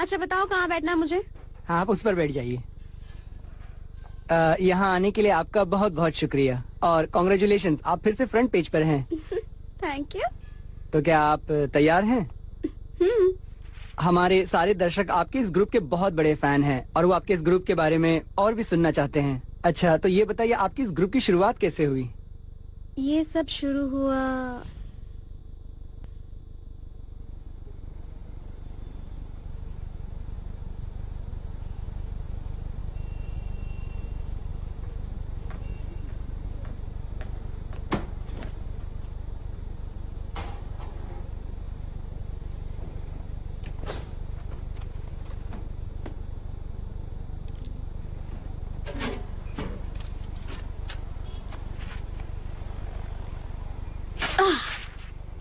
अच्छा बताओ कहाँ बैठना है मुझे? आप उस पर बैठ जाइए। यहाँ आने के लिए आपका बहुत बहुत शुक्रिया और कॉन्ग्रेचुलेशन, आप फिर से फ्रंट पेज पर हैं। Thank you. तो क्या आप तैयार हैं? हमारे सारे दर्शक आपके इस ग्रुप के बहुत बड़े फैन हैं और वो आपके इस ग्रुप के बारे में और भी सुनना चाहते हैं। अच्छा तो ये बताइए आपकी इस ग्रुप की शुरुआत कैसे हुई? ये सब शुरू हुआ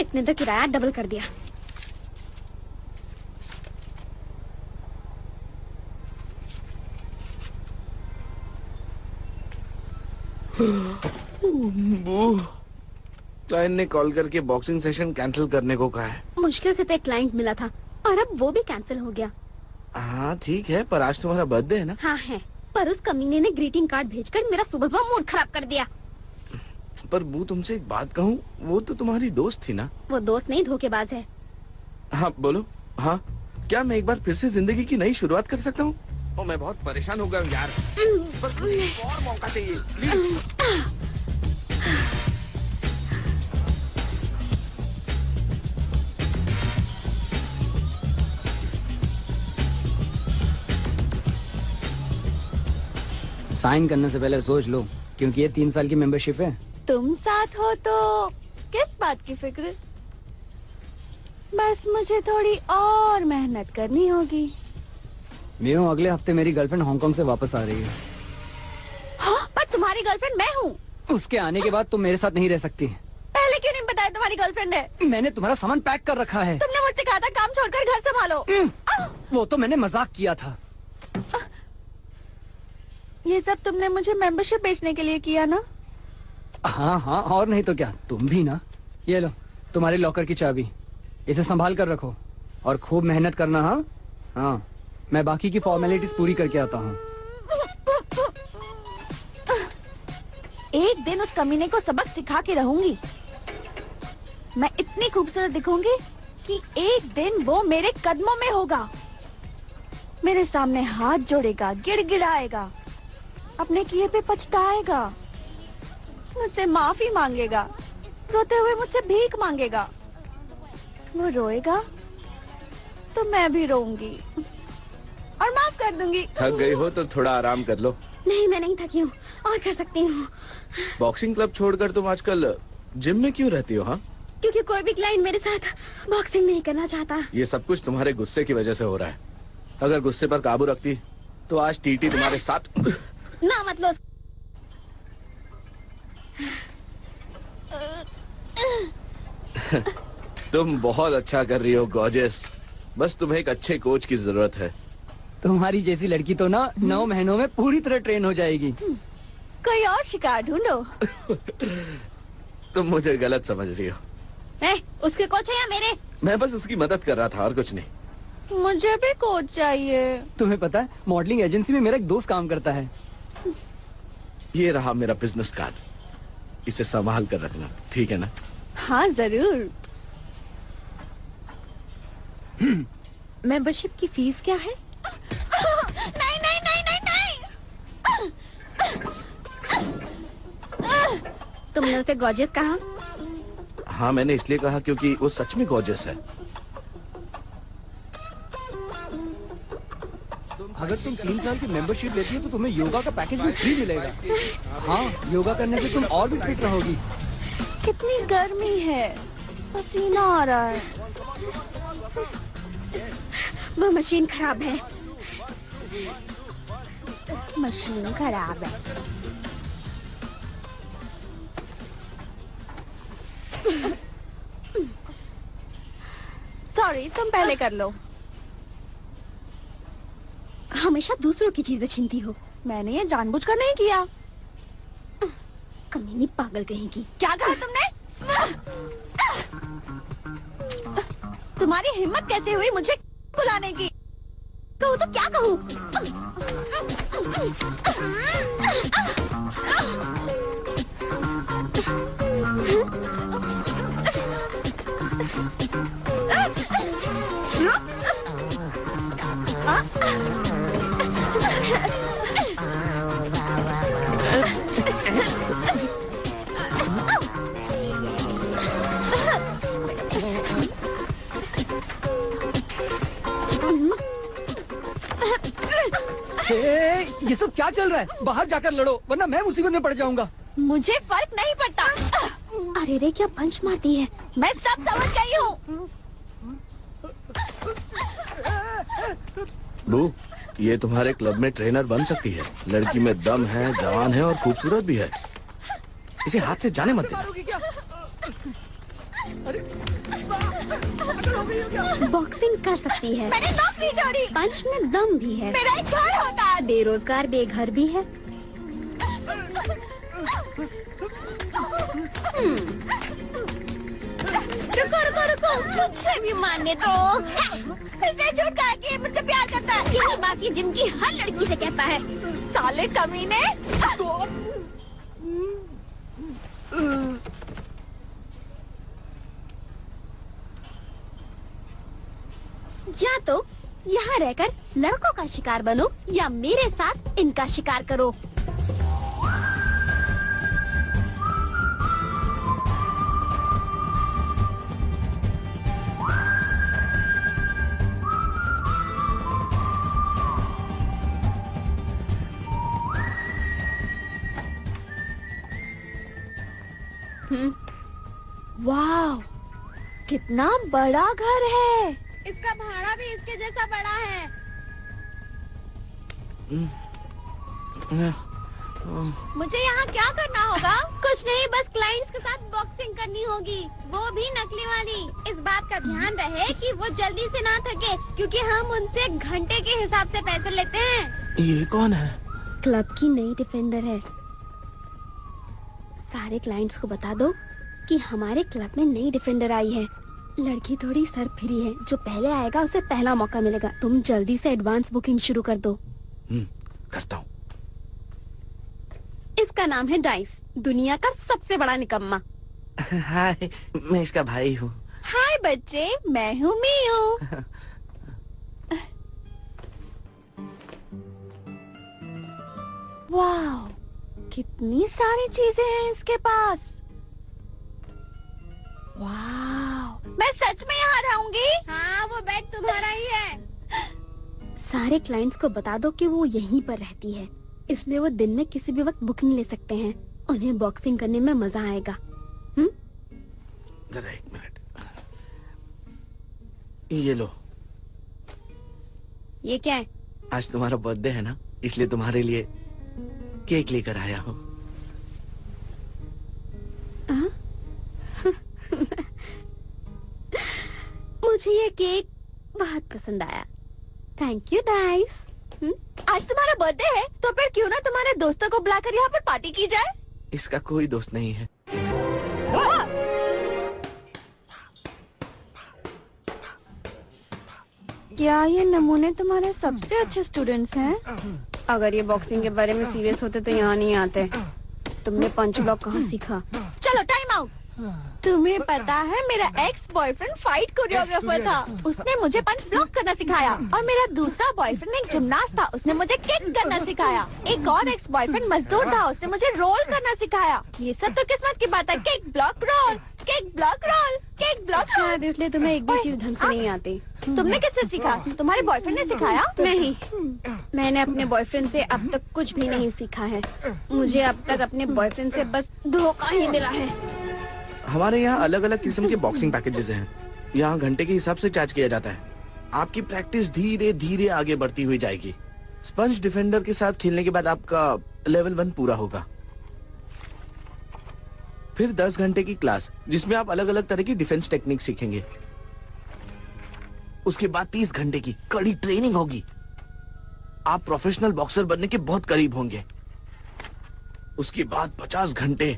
इसने तो किराया डबल कर दिया। क्लाइंट ने कॉल करके बॉक्सिंग सेशन कैंसिल करने को कहा है। मुश्किल से तो एक क्लाइंट मिला था और अब वो भी कैंसिल हो गया। हाँ ठीक है, पर आज तुम्हारा बर्थडे है ना? हाँ है, पर उस कमीने ने ग्रीटिंग कार्ड भेजकर मेरा सुबह सुबह मूड खराब कर दिया। पर वो तुमसे एक बात कहूँ, वो तो तुम्हारी दोस्त थी ना? वो दोस्त नहीं, धोखेबाज है। हाँ बोलो। हाँ क्या मैं एक बार फिर से जिंदगी की नई शुरुआत कर सकता हूँ? ओ मैं बहुत परेशान हो गया हूँ यार, बस मुझे एक और मौका चाहिए प्लीज। साइन करने से पहले सोच लो, क्योंकि ये 3 साल की मेंबरशिप है। तुम साथ हो तो किस बात की फिक्र, बस मुझे थोड़ी और मेहनत करनी होगी। मीनू अगले हफ्ते मेरी गर्लफ्रेंड हांगकांग से वापस आ रही है। हाँ, पर तुम्हारी गर्लफ्रेंड मैं हूँ। उसके आने के बाद तुम मेरे साथ नहीं रह सकती। पहले क्यों नहीं बताया तुम्हारी गर्लफ्रेंड है? मैंने तुम्हारा सामान पैक कर रखा है। तुमने मुझसे कहा था काम छोड़कर घर संभालो। वो तो मैंने मजाक किया था। ये सब तुमने मुझे मेंबरशिप बेचने के लिए किया ना? हाँ हाँ, और नहीं तो क्या, तुम भी ना। ये लो तुम्हारे लॉकर की चाबी, इसे संभाल कर रखो और खूब मेहनत करना। हाँ हाँ, मैं बाकी की फॉर्मेलिटीज पूरी करके आता हूँ। एक दिन उस कमीने को सबक सिखा के रहूंगी। मैं इतनी खूबसूरत दिखूंगी कि एक दिन वो मेरे कदमों में होगा, मेरे सामने हाथ जोड़ेगा, गिड़गिड़ाएगा, अपने किए पे पछताएगा, मुझसे माफी मांगेगा, रोते हुए मुझसे भीख मांगेगा। वो रोएगा तो मैं भी रोऊंगी और माफ कर दूंगी। थक गई हो तो थोड़ा आराम कर लो। नहीं, मैं नहीं थकी हूँ, और कर सकती हूँ। बॉक्सिंग क्लब छोड़कर तुम आजकल जिम में क्यों रहती हो? हाँ, क्योंकि कोई भी क्लाइंट मेरे साथ बॉक्सिंग नहीं करना चाहता। ये सब कुछ तुम्हारे गुस्से की वजह से हो रहा है। अगर गुस्से पर काबू रखती तो आज टीटी तुम्हारे साथ ना मतलब। तुम बहुत अच्छा कर रही हो गॉर्जियस, बस तुम्हें एक अच्छे कोच की जरूरत है। तुम्हारी जैसी लड़की तो ना 9 महीनों में पूरी तरह ट्रेन हो जाएगी। कोई और शिकार ढूंढो। तुम मुझे गलत समझ रही हो। उसके कोच है या मेरे? मैं बस उसकी मदद कर रहा था और कुछ नहीं। मुझे भी कोच चाहिए। तुम्हें पता है मॉडलिंग एजेंसी में मेरा एक दोस्त काम करता है। ये रहा मेरा बिजनेस कार्ड, इसे संभाल कर रखना, ठीक है ना? हाँ जरूर। मेंबरशिप की फीस क्या है? नहीं नहीं नहीं नहीं नहीं। तुमने उसे गॉर्जियस कहा? हाँ मैंने इसलिए कहा क्योंकि वो सच में गॉर्जियस है। अगर तुम 3 साल की मेंबरशिप लेती हो तो तुम्हें योगा का पैकेज भी फ्री मिलेगा। हाँ, योगा करने से तुम और भी फिट रहोगी। कितनी गर्मी है, पसीना आ रहा है। वो मशीन खराब है। मशीन खराब है। सॉरी, तुम पहले कर लो। हमेशा दूसरों की चीजें छीनती हो। मैंने ये जानबूझकर नहीं किया। कमीनी पागल कहेगी। क्या कहा तुमने? तुम्हारी हिम्मत कैसे हुई मुझे बुलाने की? क्या कहूँ? ये सब क्या चल रहा है? बाहर जाकर लड़ो वरना मैं मुसीबत में पड़ जाऊंगा। मुझे फर्क नहीं पड़ता। अरे रे क्या पंच मारती है। मैं सब समझ गई हूँ। बू, ये तुम्हारे क्लब में ट्रेनर बन सकती है। लड़की में दम है, जवान है और खूबसूरत भी है। इसे हाथ से जाने मत देना। बॉक्सिंग कर सकती है। मैंने नौकरी छोड़ी। पंच में दम भी है। मेरा एक घर होता है। बेरोजगार बेघर भी है। रुको रुको रुको, मुझे भी मानने दो। इसने झूठ कहा कि मुझसे प्यार करता है। यही बात ये जिम की हर लड़की से कहता है। साले कमीने। या तो यहाँ रहकर लड़कों का शिकार बनो या मेरे साथ इनका शिकार करो। वाह, कितना बड़ा घर है। इसका भाड़ा भी इसके जैसा बड़ा है। मुझे यहाँ क्या करना होगा? कुछ नहीं, बस क्लाइंट्स के साथ बॉक्सिंग करनी होगी, वो भी नकली वाली। इस बात का ध्यान रहे कि वो जल्दी से ना थके, क्योंकि हम उनसे घंटे के हिसाब से पैसे लेते हैं। ये कौन है? क्लब की नई डिफेंडर है। सारे क्लाइंट्स को बता दो कि हमारे क्लब में नई डिफेंडर आई है। लड़की थोड़ी सर फ्री है, जो पहले आएगा उसे पहला मौका मिलेगा। तुम जल्दी से एडवांस बुकिंग शुरू कर दो। करता हूँ। इसका नाम है डाइस, दुनिया का सबसे बड़ा निकम्मा। हाय, मैं इसका भाई हूँ। हाय बच्चे, मैं हूँ मियू। वाह, कितनी सारी चीजें हैं इसके पास। वाह, मैं सच में यहाँ रहूंगी। हाँ, वो बेड तुम्हारा ही है। सारे क्लाइंट्स को बता दो कि वो यहीं पर रहती है, इसलिए वो दिन में किसी भी वक्त बुकिंग ले सकते हैं। उन्हें बॉक्सिंग करने में मजा आएगा। जरा एक मिनट, ये लो। ये क्या है? आज तुम्हारा बर्थडे है ना, इसलिए तुम्हारे लिए केक लेकर आया हूँ। मुझे ये केक बहुत पसंद आया। Thank you dice. आज तुम्हारा बर्थडे है, तो फिर क्यों ना तुम्हारे दोस्तों को बुलाकर यहाँ पर पार्टी की जाए? इसका कोई दोस्त नहीं है। क्या ये नमूने तुम्हारे सबसे अच्छे स्टूडेंट्स हैं? अगर ये बॉक्सिंग के बारे में सीरियस होते तो यहाँ नहीं आते। तुमने पंच ब्लॉक कहाँ सीखा? चलो टाइम आउट। तुम्हें पता है मेरा एक्स बॉयफ्रेंड फाइट कोरियोग्राफर था, उसने मुझे पंच ब्लॉक करना सिखाया। और मेरा दूसरा बॉयफ्रेंड एक जिमनास्ट था, उसने मुझे किक करना सिखाया। एक और एक्स बॉयफ्रेंड मजदूर था, उसने मुझे रोल करना सिखाया। ये सब तो किस्मत की बात है। Kick block roll, kick block roll, kick block roll. इसलिए तुम्हें एक भी चीज ढंग से नहीं आती। तुमने किससे सीखा? तुम्हारे बॉयफ्रेंड ने सिखाया? नहीं, मैंने अपने बॉयफ्रेंड से अब तक कुछ भी नहीं सीखा है। मुझे अब तक अपने बॉयफ्रेंड से बस धोखा ही मिला है। हमारे यहाँ अलग अलग किस्म के बॉक्सिंग पैकेजेस हैं। यहाँ घंटे के हिसाब से चार्ज किया जाता है। आपकी प्रैक्टिस धीरे धीरे आगे बढ़ती हुई जाएगी। स्पंज डिफेंडर के साथ खेलने के बाद आपका लेवल 1 पूरा होगा। फिर 10 घंटे की क्लास, जिसमें आप अलग अलग तरह की डिफेंस टेक्निक सीखेंगे। उसके बाद 30 घंटे की कड़ी ट्रेनिंग होगी। आप प्रोफेशनल बॉक्सर बनने के बहुत करीब होंगे। उसके बाद 50 घंटे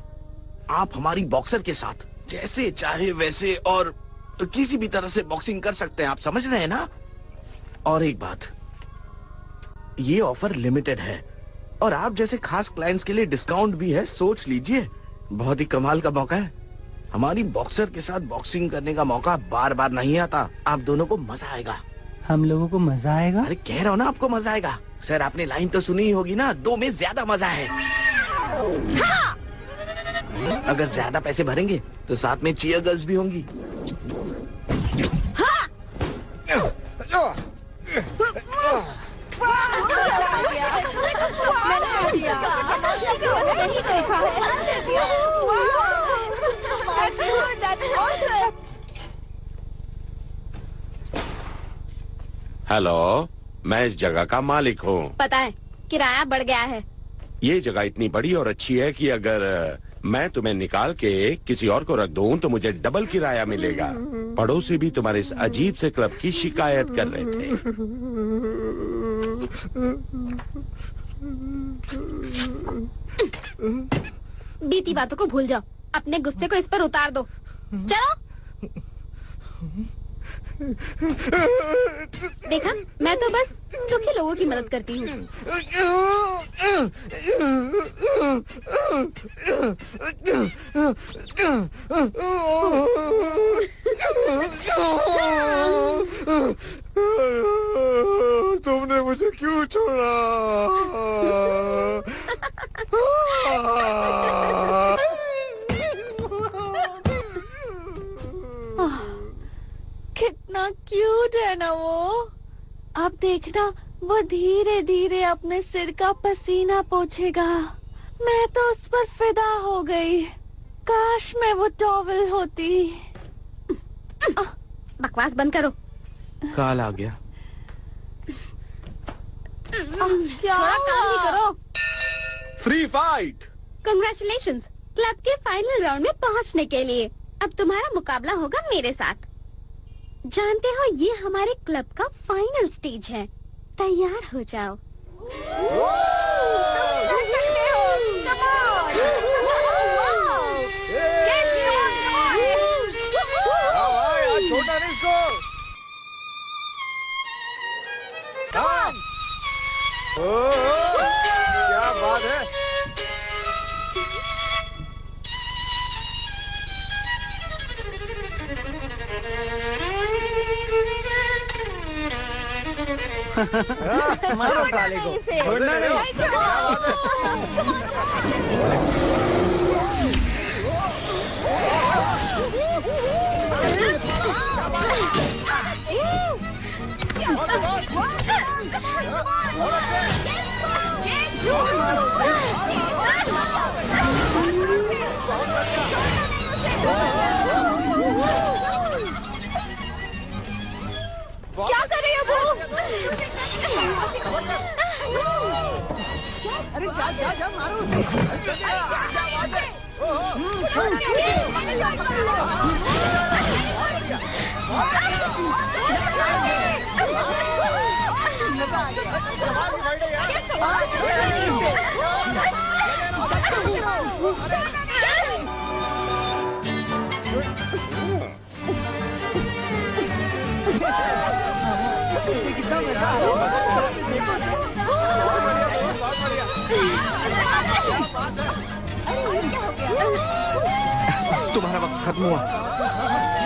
आप हमारी बॉक्सर के साथ जैसे चाहे वैसे और किसी भी तरह से बॉक्सिंग कर सकते हैं। आप समझ रहे हैं ना? और एक बात, ये ऑफर लिमिटेड है और आप जैसे खास क्लाइंट्स के लिए डिस्काउंट भी है। सोच लीजिए, बहुत ही कमाल का मौका है। हमारी बॉक्सर के साथ बॉक्सिंग करने का मौका बार बार नहीं आता। आप दोनों को मजा आएगा। हम लोगों को मजा आएगा? अरे कह रहा हूँ ना, आपको मजा आएगा। सर, आपने लाइन तो सुनी ही होगी ना, 2 में ज्यादा मजा है। हाँ! अगर ज्यादा पैसे भरेंगे तो साथ में चीयर गर्ल्स भी होंगी। हाँ! हेलो, मैं इस जगह का मालिक हूँ। पता है, किराया बढ़ गया है। ये जगह इतनी बड़ी और अच्छी है कि अगर मैं तुम्हें निकाल के किसी और को रख दूं तो मुझे डबल किराया मिलेगा। पड़ोसी भी तुम्हारे इस अजीब से क्लब की शिकायत कर रहे थे। बीती बातों को भूल जाओ, अपने गुस्से को इस पर उतार दो। चलो। देखा, मैं तो बस दुखी लोगों की मदद करती हूँ। तुमने मुझे क्यों छोड़ा? कितना क्यूट है ना वो। अब देखना, वो धीरे धीरे अपने सिर का पसीना पोंछेगा। मैं तो उस पर फिदा हो गई। काश मैं वो टॉवल होती। बकवास बंद करो। काल आ गया। क्या काम ही करो। Free fight. कंग्रेचुलेशंस, क्लब के फाइनल राउंड में पहुंचने के लिए। अब तुम्हारा मुकाबला होगा मेरे साथ। जानते हो, ये हमारे क्लब का फाइनल स्टेज है। तैयार हो जाओ। छोटा नहीं इसको। क्या बात है। मारो साले को। छोड़ना नहीं। क्या कर रही हो वो? अरे जा मारो। कितना मजा आ तुम्हारा वक्त खत्म हुआ।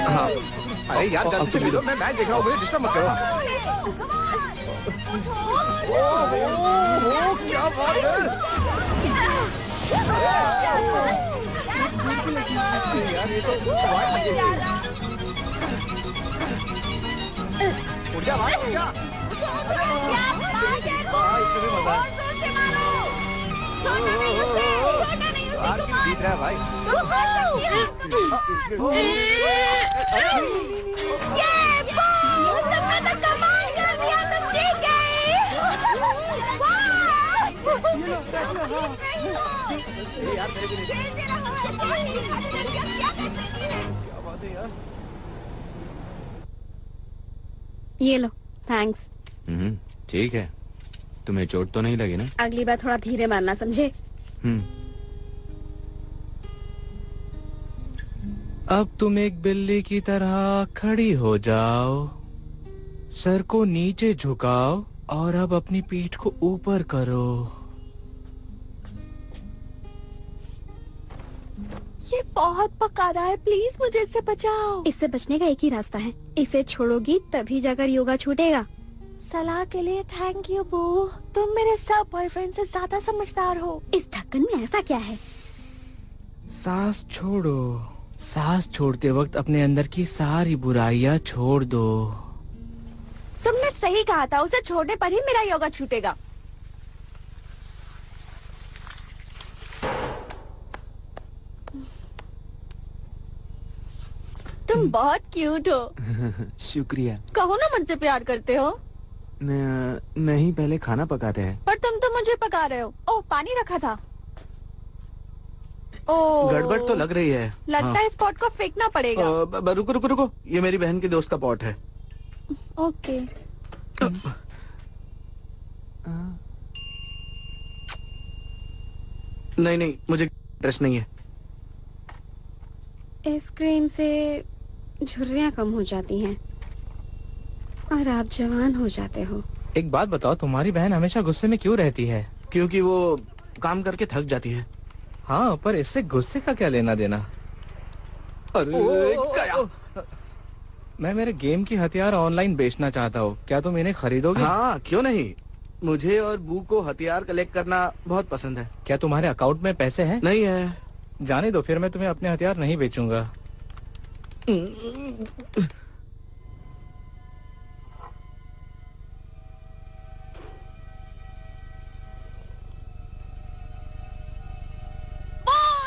हाँ, अरे यार जल्दी तुम भी दो। मैं मैच देख रहा हूँ, मुझे डिस्टर्ब मत करो। क्या बात है। यार ये तो उठ जा भाई, उठ जा। इसमें भी मजा जीत रहा है भाई। यार मेरे भी नहीं। क्या बात है यार। ये लो, थैंक्स। ठीक है। तुम्हें चोट तो नहीं लगी ना? अगली बार थोड़ा धीरे मारना, समझे? अब तुम एक बिल्ली की तरह खड़ी हो जाओ, सर को नीचे झुकाओ और अब अपनी पीठ को ऊपर करो। ये बहुत पका रहा है, प्लीज मुझे इससे बचाओ। इससे बचने का एक ही रास्ता है, इसे छोड़ोगी तभी जाकर योगा छूटेगा। सलाह के लिए थैंक यू बू, तुम मेरे सब बॉयफ्रेंड से ज्यादा समझदार हो। इस ढक्कन में ऐसा क्या है? सांस छोड़ो। सांस छोड़ते वक्त अपने अंदर की सारी बुराइयां छोड़ दो। तुमने सही कहा था, उसे छोड़ने पर ही मेरा योगा छूटेगा। तुम बहुत क्यूट हो। शुक्रिया। कहो ना मुझसे प्यार करते हो। नहीं, पहले खाना पकाते हैं। पर तुम तो मुझे पका रहे हो। ओह, पानी रखा था। ओह, गड़बड़ तो लग रही है। लगता है इस पॉट को फेंकना पड़ेगा। रुको रुको रुको, ये मेरी बहन के दोस्त का पॉट है। ओके। नहीं नहीं, मुझे इंटरेस्ट नहीं है। इस क्रीम से झुर्रियाँ कम हो जाती हैं और आप जवान हो जाते हो। एक बात बताओ, तुम्हारी बहन हमेशा गुस्से में क्यों रहती है? क्योंकि वो काम करके थक जाती है। हाँ, पर इससे गुस्से का क्या लेना देना? अरे मैं मेरे गेम की हथियार ऑनलाइन बेचना चाहता हूँ, क्या तुम इन्हें खरीदोगे? हाँ, क्यों नहीं। मुझे और बू को हथियार कलेक्ट करना बहुत पसंद है। क्या तुम्हारे अकाउंट में पैसे हैं? नहीं है। जाने दो, फिर मैं तुम्हें अपने हथियार नहीं बेचूंगा।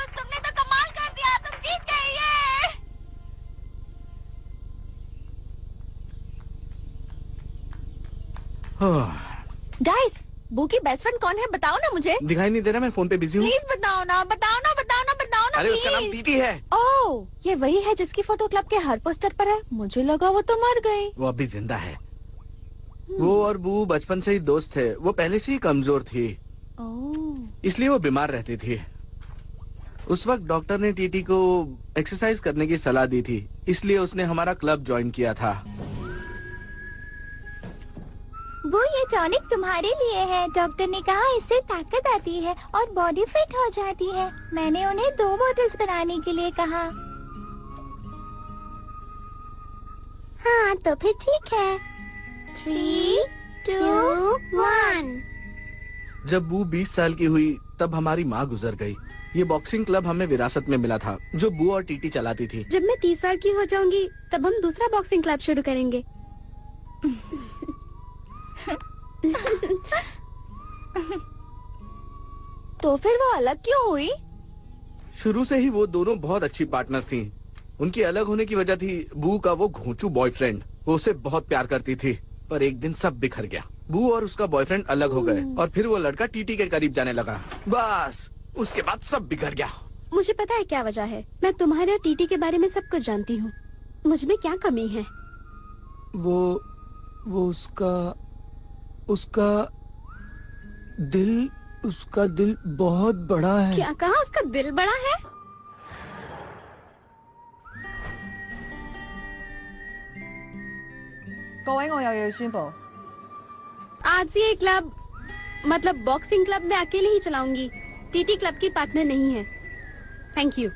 तुमने तो कमाल कर दिया, तुम जीत गए ये। गाइस, बू की बेस्ट फ्रेंड कौन है, बताओ ना मुझे। दिखाई नहीं दे रहा, मैं फोन पे बिजी हूँ। प्लीज बताओ ना, बताओ ना, बताओ ना, बताओ ना। अरे उसका नाम टीटी है। ओह, ये वही है जिसकी फोटो क्लब के हर पोस्टर पर है। मुझे लगा वो तो मर गई। वो अभी जिंदा है। वो और बू बचपन से ही दोस्त थे। वो पहले से ही कमजोर थी, इसलिए वो बीमार रहती थी। उस वक्त डॉक्टर ने टीटी को एक्सरसाइज करने की सलाह दी थी, इसलिए उसने हमारा क्लब ज्वाइन किया था। वो ये टॉनिक तुम्हारे लिए है। डॉक्टर ने कहा इससे ताकत आती है और बॉडी फिट हो जाती है। मैंने उन्हें 2 बॉटल्स बनाने के लिए कहा। हाँ, तो फिर ठीक है। 3, 2, 1। जब बू 20 साल की हुई तब हमारी माँ गुजर गई। ये बॉक्सिंग क्लब हमें विरासत में मिला था, जो बू और टीटी चलाती थी। जब मैं 30 साल की हो जाऊंगी तब हम दूसरा बॉक्सिंग क्लब शुरू करेंगे। तो फिर वो अलग क्यों हुई? शुरू से ही वो दोनों बहुत अच्छी पार्टनर्स थी। उनकी अलग होने की वजह थी बू का वो घोंचू बॉयफ्रेंड। वो उसे बहुत प्यार करती थी, पर एक दिन सब बिखर गया। बू और उसका बॉयफ्रेंड अलग हो गए और फिर वो लड़का टीटी के करीब जाने लगा। बस उसके बाद सब बिगड़ गया। मुझे पता है क्या वजह है। मैं तुम्हारे और टीटी के बारे में सब कुछ जानती हूँ। मुझ में क्या कमी है? वो उसका दिल बहुत बड़ा है। क्या कहा? उसका दिल बड़ा है? आज से ये क्लब, मतलब बॉक्सिंग क्लब, मैं अकेले ही चलाऊंगी। टीटी क्लब की पार्टनर नहीं है। Thank you.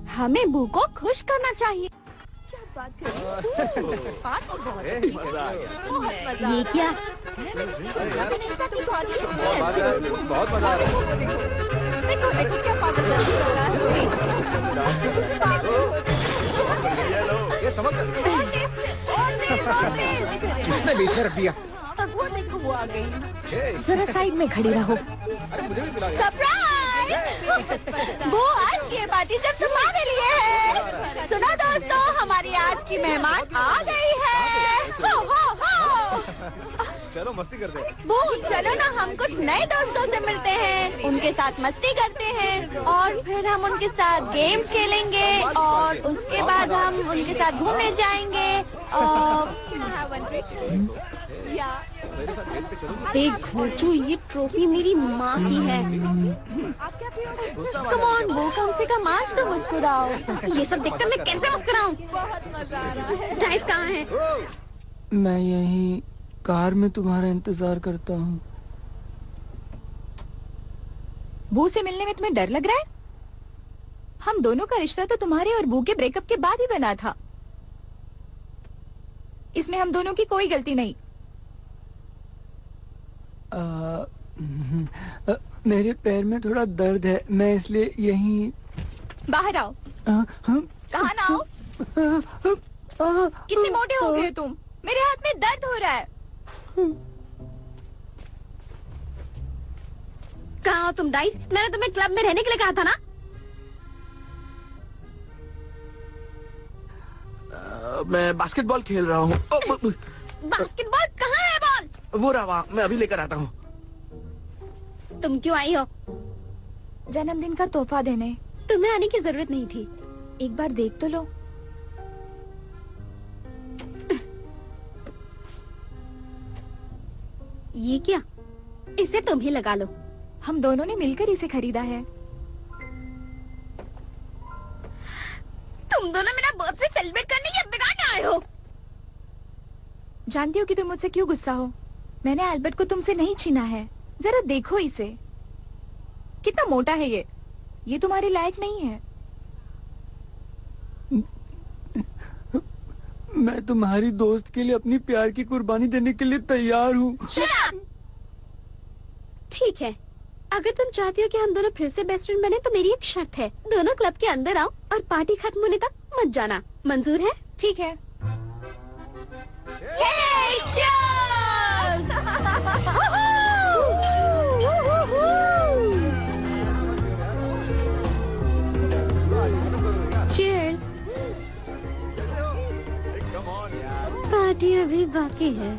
हमें बू को खुश करना चाहिए। क्या बात कर रही हो? बात तो बहुत अच्छी है। बहुत मजा। ये क्या? बहुत मजा आ रहा है। देखो देखो क्या पागल कर रहा है। ये समझ किसने बीच में रख दिया? वो देखो वो आ गई। जरा साइड में खड़ी रहो। सरप्राइज! वो आज की पार्टी जब तुम्हारे लिए है। सुनो दोस्तों, हमारी आज की मेहमान आ गई है। हो हो हो। चलो मस्ती करते हैं। वो चलो ना, हम कुछ नए दोस्तों से मिलते हैं, उनके साथ मस्ती करते हैं और फिर हम उनके साथ गेम्स खेलेंगे और उसके बाद हम उनके साथ घूमने जाएंगे। देख घोचू, ये ट्रॉफी मेरी माँ की है। कम ऑन वो, कम से कम आज तो मुस्कुराओ। ये सब देखकर मैं कैसे मुस्कुराऊं? बहुत मजा आ रहा है। जाहिद कहाँ है? मैं यहीं कार में तुम्हारा इंतजार करता हूँ। बू से मिलने में तुम्हें डर लग रहा है? हम दोनों का रिश्ता तो तुम्हारे और बू के ब्रेकअप के बाद ही बना था। इसमें हम दोनों की कोई गलती नहीं। मेरे पैर में थोड़ा दर्द है, मैं इसलिए यहीं। बाहर आओ। कहाँ ना आओ? कितने मोटे हो गए तुम? मेरे हाथ में दर्द हो रहा है। कहाँ हो तुम डाइस? मैंने तुम्हें क्लब में रहने के लिए कहा था ना। मैं बास्केटबॉल खेल रहा हूँ। बास्केटबॉल कहाँ है बॉल? वो रहा वहाँ, मैं अभी लेकर आता हूँ। तुम क्यों आई हो? जन्मदिन का तोहफा देने। तुम्हें आने की जरूरत नहीं थी। एक बार देख तो लो। ये क्या? इसे तुम ही लगा लो। हम दोनों ने मिलकर इसे खरीदा है। तुम दोनों मेरा बर्थडे सेलिब्रेट करने या बिगाड़ने आए हो? जानती हो कि तुम मुझसे क्यों गुस्सा हो? मैंने एल्बर्ट को तुमसे नहीं छीना है। जरा देखो इसे, कितना मोटा है ये तुम्हारे लायक नहीं है। मैं तुम्हारी दोस्त के लिए अपनी प्यार की कुर्बानी देने के लिए तैयार हूँ। ठीक है, अगर तुम चाहती हो कि हम दोनों फिर से बेस्ट फ्रेंड बने तो मेरी एक शर्त है। दोनों क्लब के अंदर आओ और पार्टी खत्म होने तक मत जाना। मंजूर है? ठीक है। चीयर्स। पार्टी अभी बाकी है।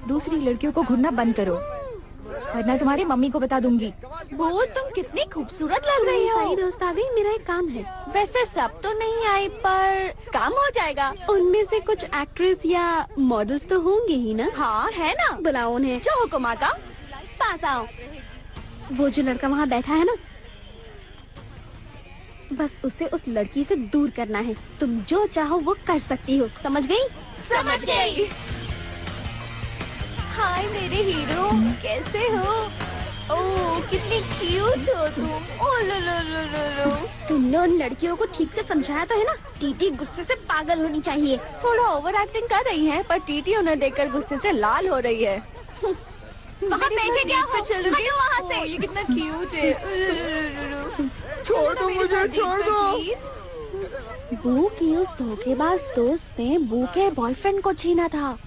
दूसरी लड़कियों को घूरना बंद करो, वरना तुम्हारी मम्मी को बता दूंगी। वो तुम कितनी खूबसूरत लग रही हो। सारी दोस्त आ गई, मेरा एक काम है। वैसे सब तो नहीं आई, पर काम हो जाएगा। उनमें से कुछ एक्ट्रेस या मॉडल्स तो होंगे ही ना? हाँ है ना। बुलाओ उन्हें। जो हुक्म आका। पास आओ। वो जो लड़का वहाँ बैठा है ना, बस उसे उस लड़की से दूर करना है। तुम जो चाहो वो कर सकती हो, समझ गई? समझ गई। हाय मेरे हीरो, कैसे हो? ओह कितनी क्यूट हो तुम। ओह लो लो लो लो लो। तुमने उन लड़कियों को ठीक से समझाया तो है ना? टीटी गुस्से से पागल होनी चाहिए। थोड़ा ओवर एक्टिंग कर रही है, पर टीटी उन्हें देखकर गुस्से से लाल हो रही है। वहाँ बैठे क्या हो? हटो वहाँ से। ये कितना क्यूट है। छोड़ दो मुझे, छोड़ दो। बू की उस धोखेबाज दोस्त ने बू के बॉयफ्रेंड को छीना था।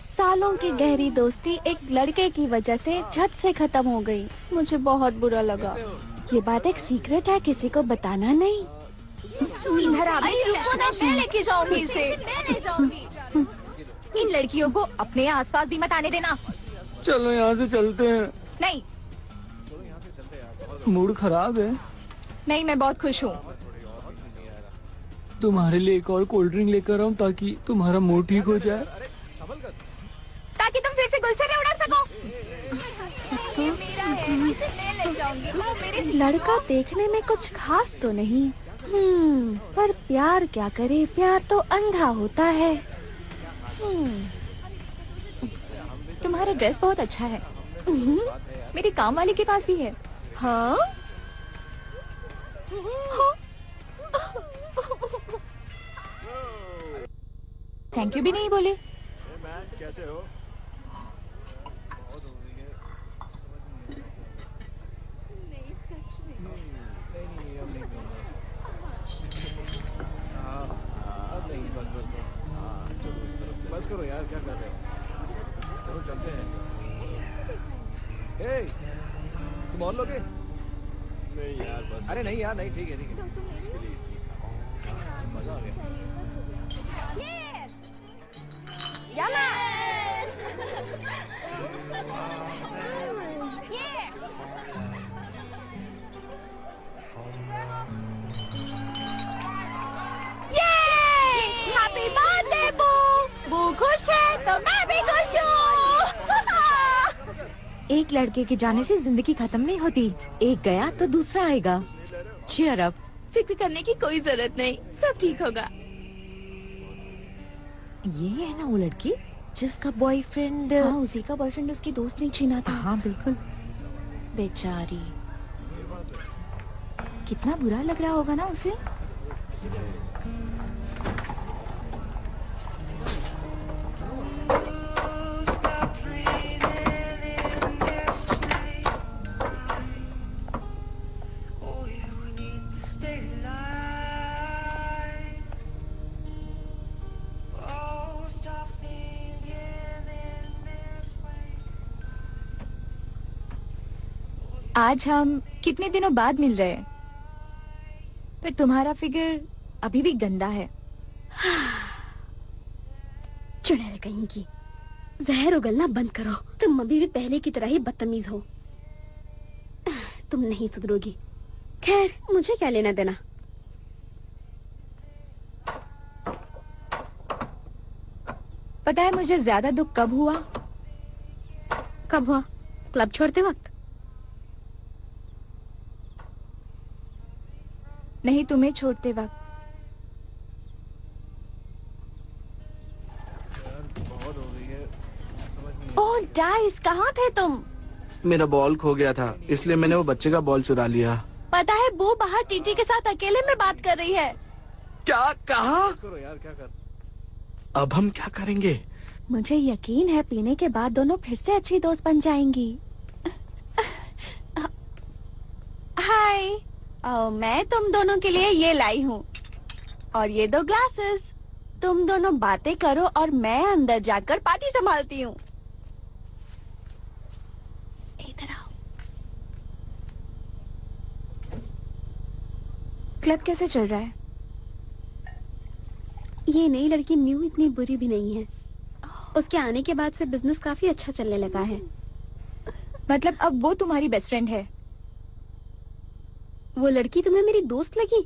सालों की गहरी दोस्ती एक लड़के की वजह से झट से खत्म हो गई। मुझे बहुत बुरा लगा। ये बात एक सीक्रेट है, किसी को बताना नहीं। इधर आ, मैं लेके जाऊंगी इसे। मैं ले जाऊंगी। इन लड़कियों को अपने आसपास भी मत आने देना। चलो यहाँ से चलते हैं। नहीं मूड खराब है। नहीं, मैं बहुत खुश हूँ। तुम्हारे लिए एक और कोल्ड ड्रिंक लेकर आऊँ ताकि तुम्हारा मूड ठीक हो जाए, ताकि तुम फिर से गुलछर्रे उड़ा सको। ये मेरा है, इसे मैं ले जाऊंगी। वो मेरे लड़का देखने में कुछ खास तो नहीं, पर प्यार क्या करे, प्यार तो अंधा होता है। तुम्हारा ड्रेस बहुत अच्छा है। मेरे काम वाले के पास भी है। हाँ? थैंक यू भी नहीं बोले। कैसे हो? बस करो यार, क्या कर रहे हो? चलो चलते हैं। तुम और लोगे? नहीं यार बस। अरे नहीं यार, नहीं, ठीक है ठीक है। इसके लिए मजा आ गया। Happy birthday! एक लड़के के जाने से जिंदगी खत्म नहीं होती, एक गया तो दूसरा आएगा। Cheer up. फिक्र करने की कोई जरूरत नहीं, सब ठीक होगा। ये है ना वो लड़की जिसका बॉयफ्रेंड? हाँ, उसी का बॉयफ्रेंड उसकी दोस्त ने छीना था। हाँ बिल्कुल। बेचारी, कितना बुरा लग रहा होगा ना उसे। आज हम कितने दिनों बाद मिल रहे हैं, पर तुम्हारा फिगर अभी भी गंदा है। चुड़ैल कहीं की, जहर उगलना बंद करो। तुम अभी भी पहले की तरह ही बदतमीज हो। तुम नहीं सुधरोगी। खैर, मुझे क्या लेना देना। पता है मुझे ज्यादा दुख कब हुआ? कब हुआ? क्लब छोड़ते वक्त? नहीं, तुम्हें छोड़ते वक्त। बहुत हो गई है, समझ नहीं। ओह डाइस, कहाँ थे तुम? मेरा बॉल खो गया था, इसलिए मैंने वो बच्चे का बॉल चुरा लिया। पता है वो बाहर टीटी के साथ अकेले में बात कर रही है। क्या कहा? करो यार, क्या कर। अब हम क्या करेंगे? मुझे यकीन है पीने के बाद दोनों फिर से अच्छी दोस्त बन जाएंगी। हाय, मैं तुम दोनों के लिए ये लाई हूँ, और ये 2 ग्लासेस। तुम दोनों बातें करो और मैं अंदर जाकर पार्टी संभालती हूँ। इधर आओ। क्लब कैसे चल रहा है? ये नई लड़की न्यू इतनी बुरी भी नहीं है। उसके आने के बाद से बिजनेस काफी अच्छा चलने लगा है। मतलब अब वो तुम्हारी बेस्ट फ्रेंड है? वो लड़की तुम्हें मेरी दोस्त लगी?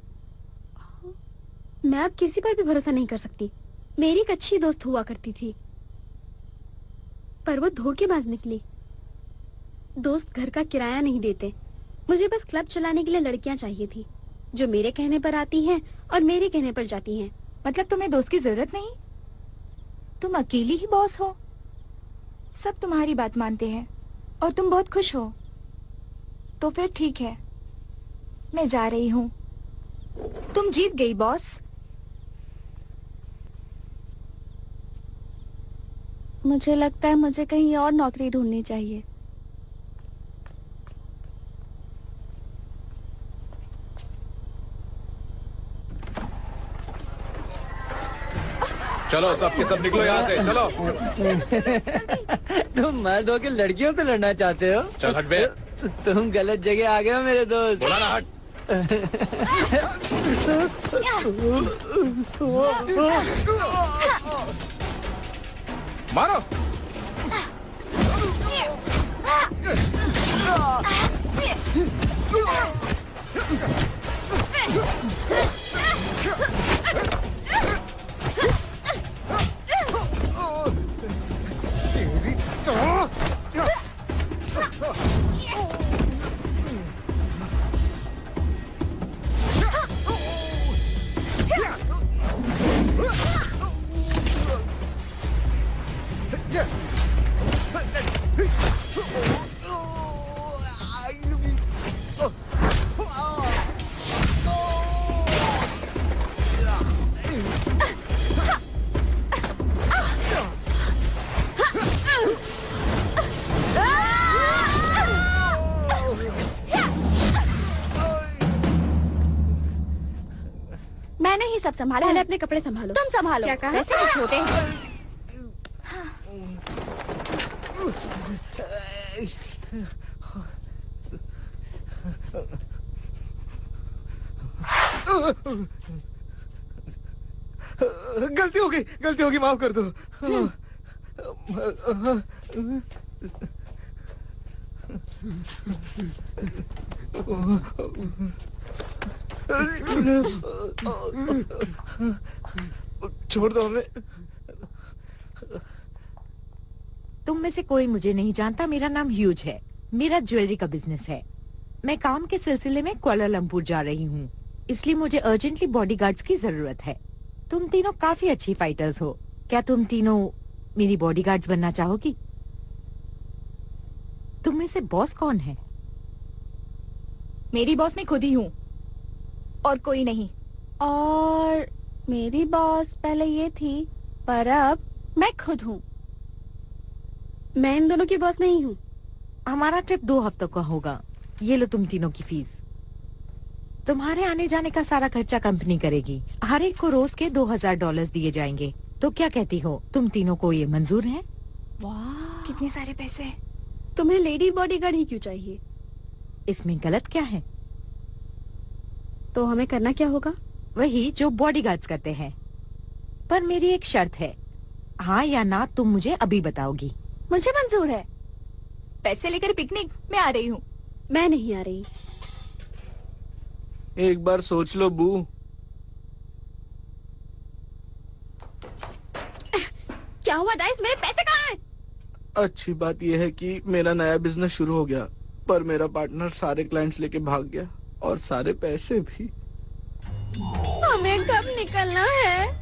मैं अब किसी पर भी भरोसा नहीं कर सकती। मेरी एक अच्छी दोस्त हुआ करती थी, पर वो धोखेबाज निकली। दोस्त घर का किराया नहीं देते। मुझे बस क्लब चलाने के लिए लड़कियां चाहिए थी, जो मेरे कहने पर आती हैं और मेरे कहने पर जाती हैं। मतलब तुम्हें दोस्त की जरूरत नहीं? तुम अकेली ही बॉस हो, सब तुम्हारी बात मानते हैं और तुम बहुत खुश हो। तो फिर ठीक है, मैं जा रही हूँ। तुम जीत गई बॉस। मुझे लगता है मुझे कहीं और नौकरी ढूंढनी चाहिए। चलो सब के सब निकलो यहाँ से, चलो। तुम मर्द हो के लड़कियों से लड़ना चाहते हो? चल हट बे। तुम गलत जगह आ गए हो मेरे दोस्त। बोला ना हट। मारो। मैंने ही सब संभाला। पहले अपने कपड़े संभालो। तुम संभालो। क्या कहा? वैसे भी छोटे हैं। गलती हो गई, माफ कर दो। छोड़ दो हमें। तुम में से कोई मुझे नहीं जानता, मेरा नाम ह्यूज है। मेरा ज्वेलरी का बिजनेस है। मैं काम के सिलसिले में कुआलालंपुर जा रही हूँ, इसलिए मुझे अर्जेंटली बॉडीगार्ड्स की जरूरत है। तुम तीनों काफी अच्छी फाइटर्स हो, क्या तुम तीनों मेरी बॉडीगार्ड्स बनना चाहोगी? तुम में से बॉस कौन है? मेरी बॉस मैं खुद ही हूँ और कोई नहीं। और मेरी बॉस पहले ये थी, पर अब मैं खुद हूँ। मैं इन दोनों की बॉस नहीं हूँ। हमारा ट्रिप 2 हफ्तों का होगा। ये लो तुम तीनों की फीस। तुम्हारे आने जाने का सारा खर्चा कंपनी करेगी। हर एक को रोज के $2000 दिए जाएंगे। तो क्या कहती हो, तुम तीनों को ये मंजूर है? वाह, कितने सारे पैसे। तुम्हें लेडी बॉडीगार्ड ही क्यों चाहिए? इसमें गलत क्या है? तो हमें करना क्या होगा? वही जो बॉडीगार्ड्स करते हैं, पर मेरी एक शर्त है। हाँ या ना तुम मुझे अभी बताओगी। मुझे मंजूर है। पैसे लेकर पिकनिक मैं आ रही हूँ। मैं नहीं आ रही। एक बार सोच लो बू। क्या हुआ डाइस, मेरे पैसे कहाँ हैं? अच्छी बात यह है कि मेरा नया बिजनेस शुरू हो गया, पर मेरा पार्टनर सारे क्लाइंट्स लेके भाग गया और सारे पैसे भी। हमें कब निकलना है?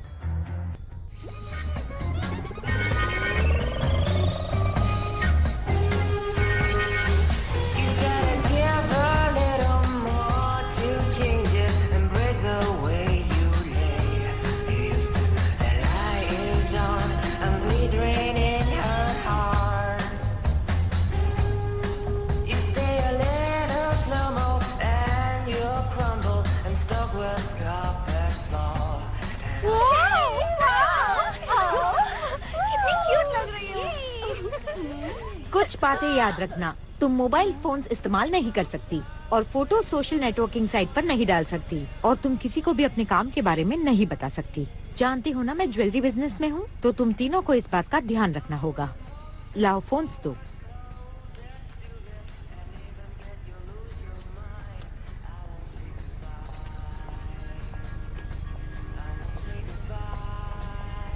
कुछ बातें याद रखना। तुम मोबाइल फोन्स इस्तेमाल नहीं कर सकती और फोटो सोशल नेटवर्किंग साइट पर नहीं डाल सकती, और तुम किसी को भी अपने काम के बारे में नहीं बता सकती। जानती हो ना मैं ज्वेलरी बिजनेस में हूँ, तो तुम तीनों को इस बात का ध्यान रखना होगा। लाओ फोन्स दो।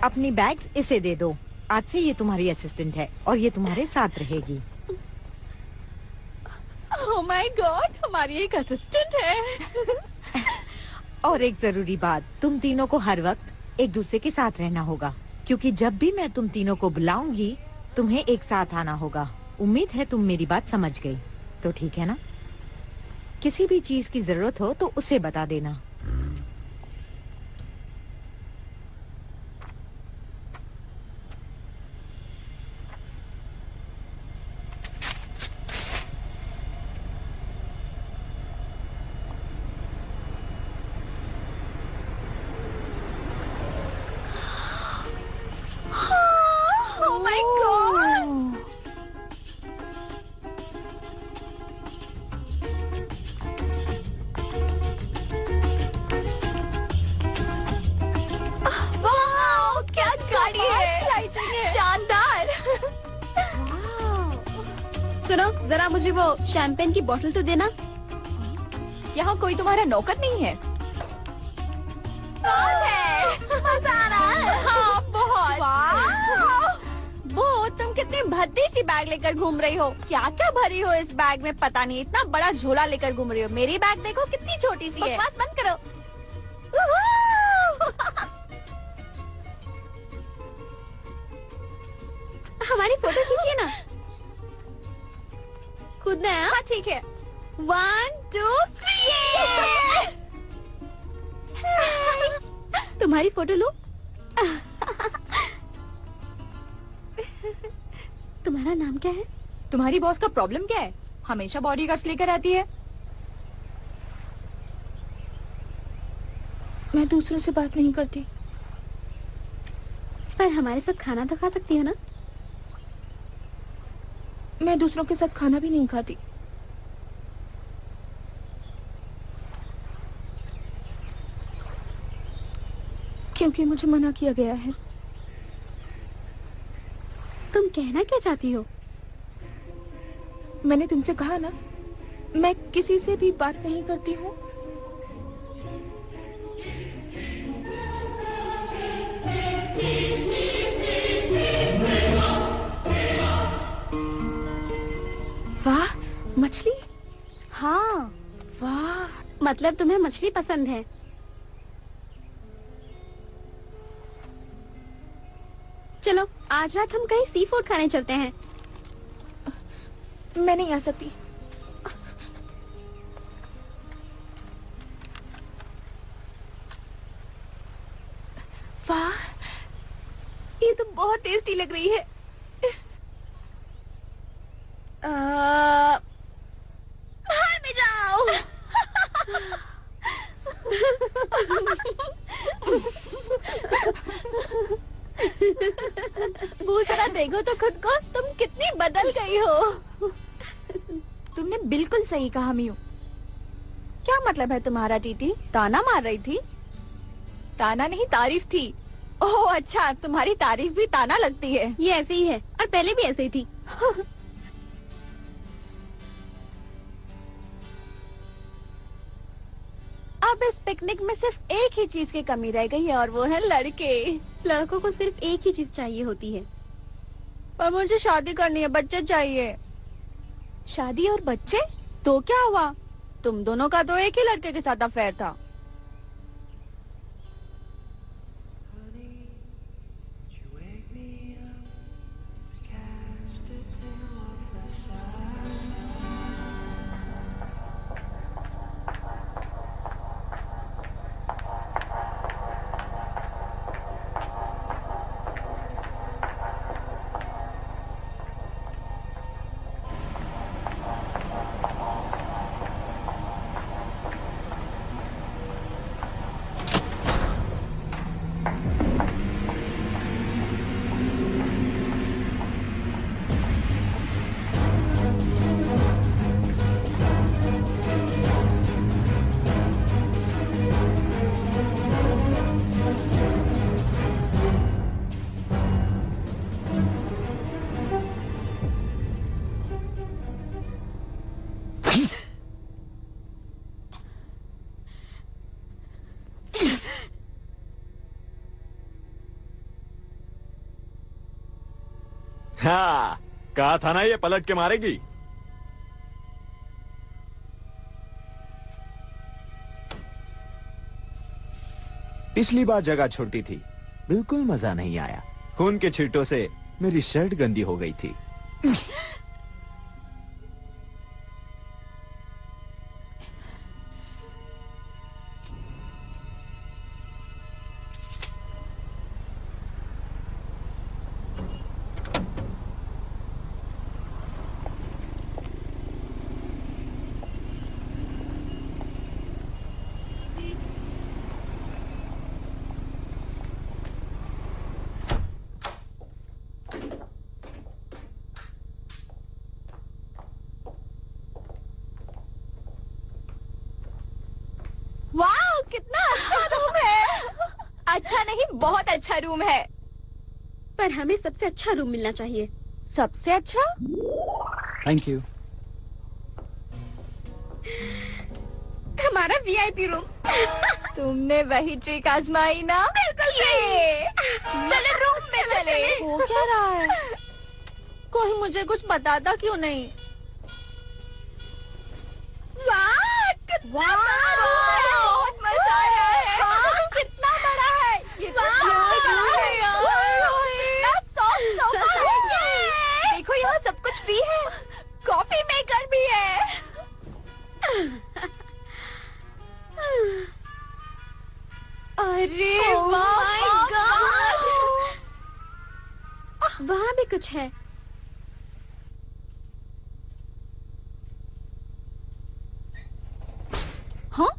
अपनी बैग्स इसे दे दो। आज से ये तुम्हारी असिस्टेंट है और ये तुम्हारे साथ रहेगी। ओह माय गॉड, हमारी एक असिस्टेंट है। और एक जरूरी बात, तुम तीनों को हर वक्त एक दूसरे के साथ रहना होगा, क्योंकि जब भी मैं तुम तीनों को बुलाऊंगी तुम्हें एक साथ आना होगा। उम्मीद है तुम मेरी बात समझ गई, तो ठीक है ना? किसी भी चीज की जरूरत हो तो उसे बता देना। Oh my God! वाह, क्या गाड़ी है, शानदार। सुनो, जरा मुझे वो शैंपेन की बोतल तो देना। यहाँ कोई तुम्हारा नौकर नहीं है? कौन है? मजा आ रहा है। हाँ, बहुत। वो तुम कितनी भद्दी सी बैग लेकर घूम रही हो। क्या क्या भरी हो इस बैग में पता नहीं, इतना बड़ा झोला लेकर घूम रही हो। मेरी बैग देखो कितनी छोटी सी है। बकवास बंद करो। हमारी फोटो खींचिए ना। खुद है? हाँ ठीक है। 1 2 3। तुम्हारी फोटो लो। तुम्हारा नाम क्या है? तुम्हारी बॉस का प्रॉब्लम क्या है? हमेशा बॉडीगार्ड्स लेकर आती है। मैं दूसरों से बात नहीं करती। पर हमारे साथ खाना तो खा सकती है ना? मैं दूसरों के साथ खाना भी नहीं खाती। क्योंकि मुझे मना किया गया है। तुम कहना क्या चाहती हो? मैंने तुमसे कहा ना, मैं किसी से भी बात नहीं करती हूँ। हाँ। वाह, मतलब तुम्हें मछली पसंद है। चलो आज रात हम कहीं सी फूड खाने चलते हैं। मैं नहीं आ सकती। वाह, ये तो बहुत टेस्टी लग रही है। बाहर में जाओ। वो जरा देखो तो खुद को, तुम कितनी बदल गई हो। तुमने बिल्कुल सही कहा मियू। क्या मतलब है तुम्हारा टीटी? ताना मार रही थी? ताना नहीं, तारीफ थी। ओह अच्छा, तुम्हारी तारीफ भी ताना लगती है। ये ऐसे ही है, और पहले भी ऐसे ही थी। अब इस पिकनिक में सिर्फ एक ही चीज की कमी रह गई है, और वो है लड़के। लड़कों को सिर्फ एक ही चीज चाहिए होती है। पर मुझे शादी करनी है, बच्चे चाहिए। शादी और बच्चे? तो क्या हुआ? तुम दोनों का तो एक ही लड़के के साथ अफेयर था। हाँ, कहा था ना ये पलट के मारेगी। पिछली बार जगह छोटी थी, बिल्कुल मजा नहीं आया। खून के छींटों से मेरी शर्ट गंदी हो गई थी। वाह, कितना अच्छा रूम है। अच्छा नहीं, बहुत अच्छा रूम है। पर हमें सबसे अच्छा रूम मिलना चाहिए। सबसे अच्छा? Thank you. हमारा वीआईपी रूम। तुमने वही ट्रिक आजमाई ना? बिल्कुल सही। चले रूम में चले। हो क्या रहा है? कोई मुझे कुछ बताता क्यों नहीं? वाह, कितना बड़ा रूम है। बहुत मजा आ रहा है। हाँ, कितना बड़ा है ये तो। देखो यहाँ सब कुछ भी है, कॉफी मेकर भी है। अरे माय गॉड, वहाँ भी कुछ है। हाँ?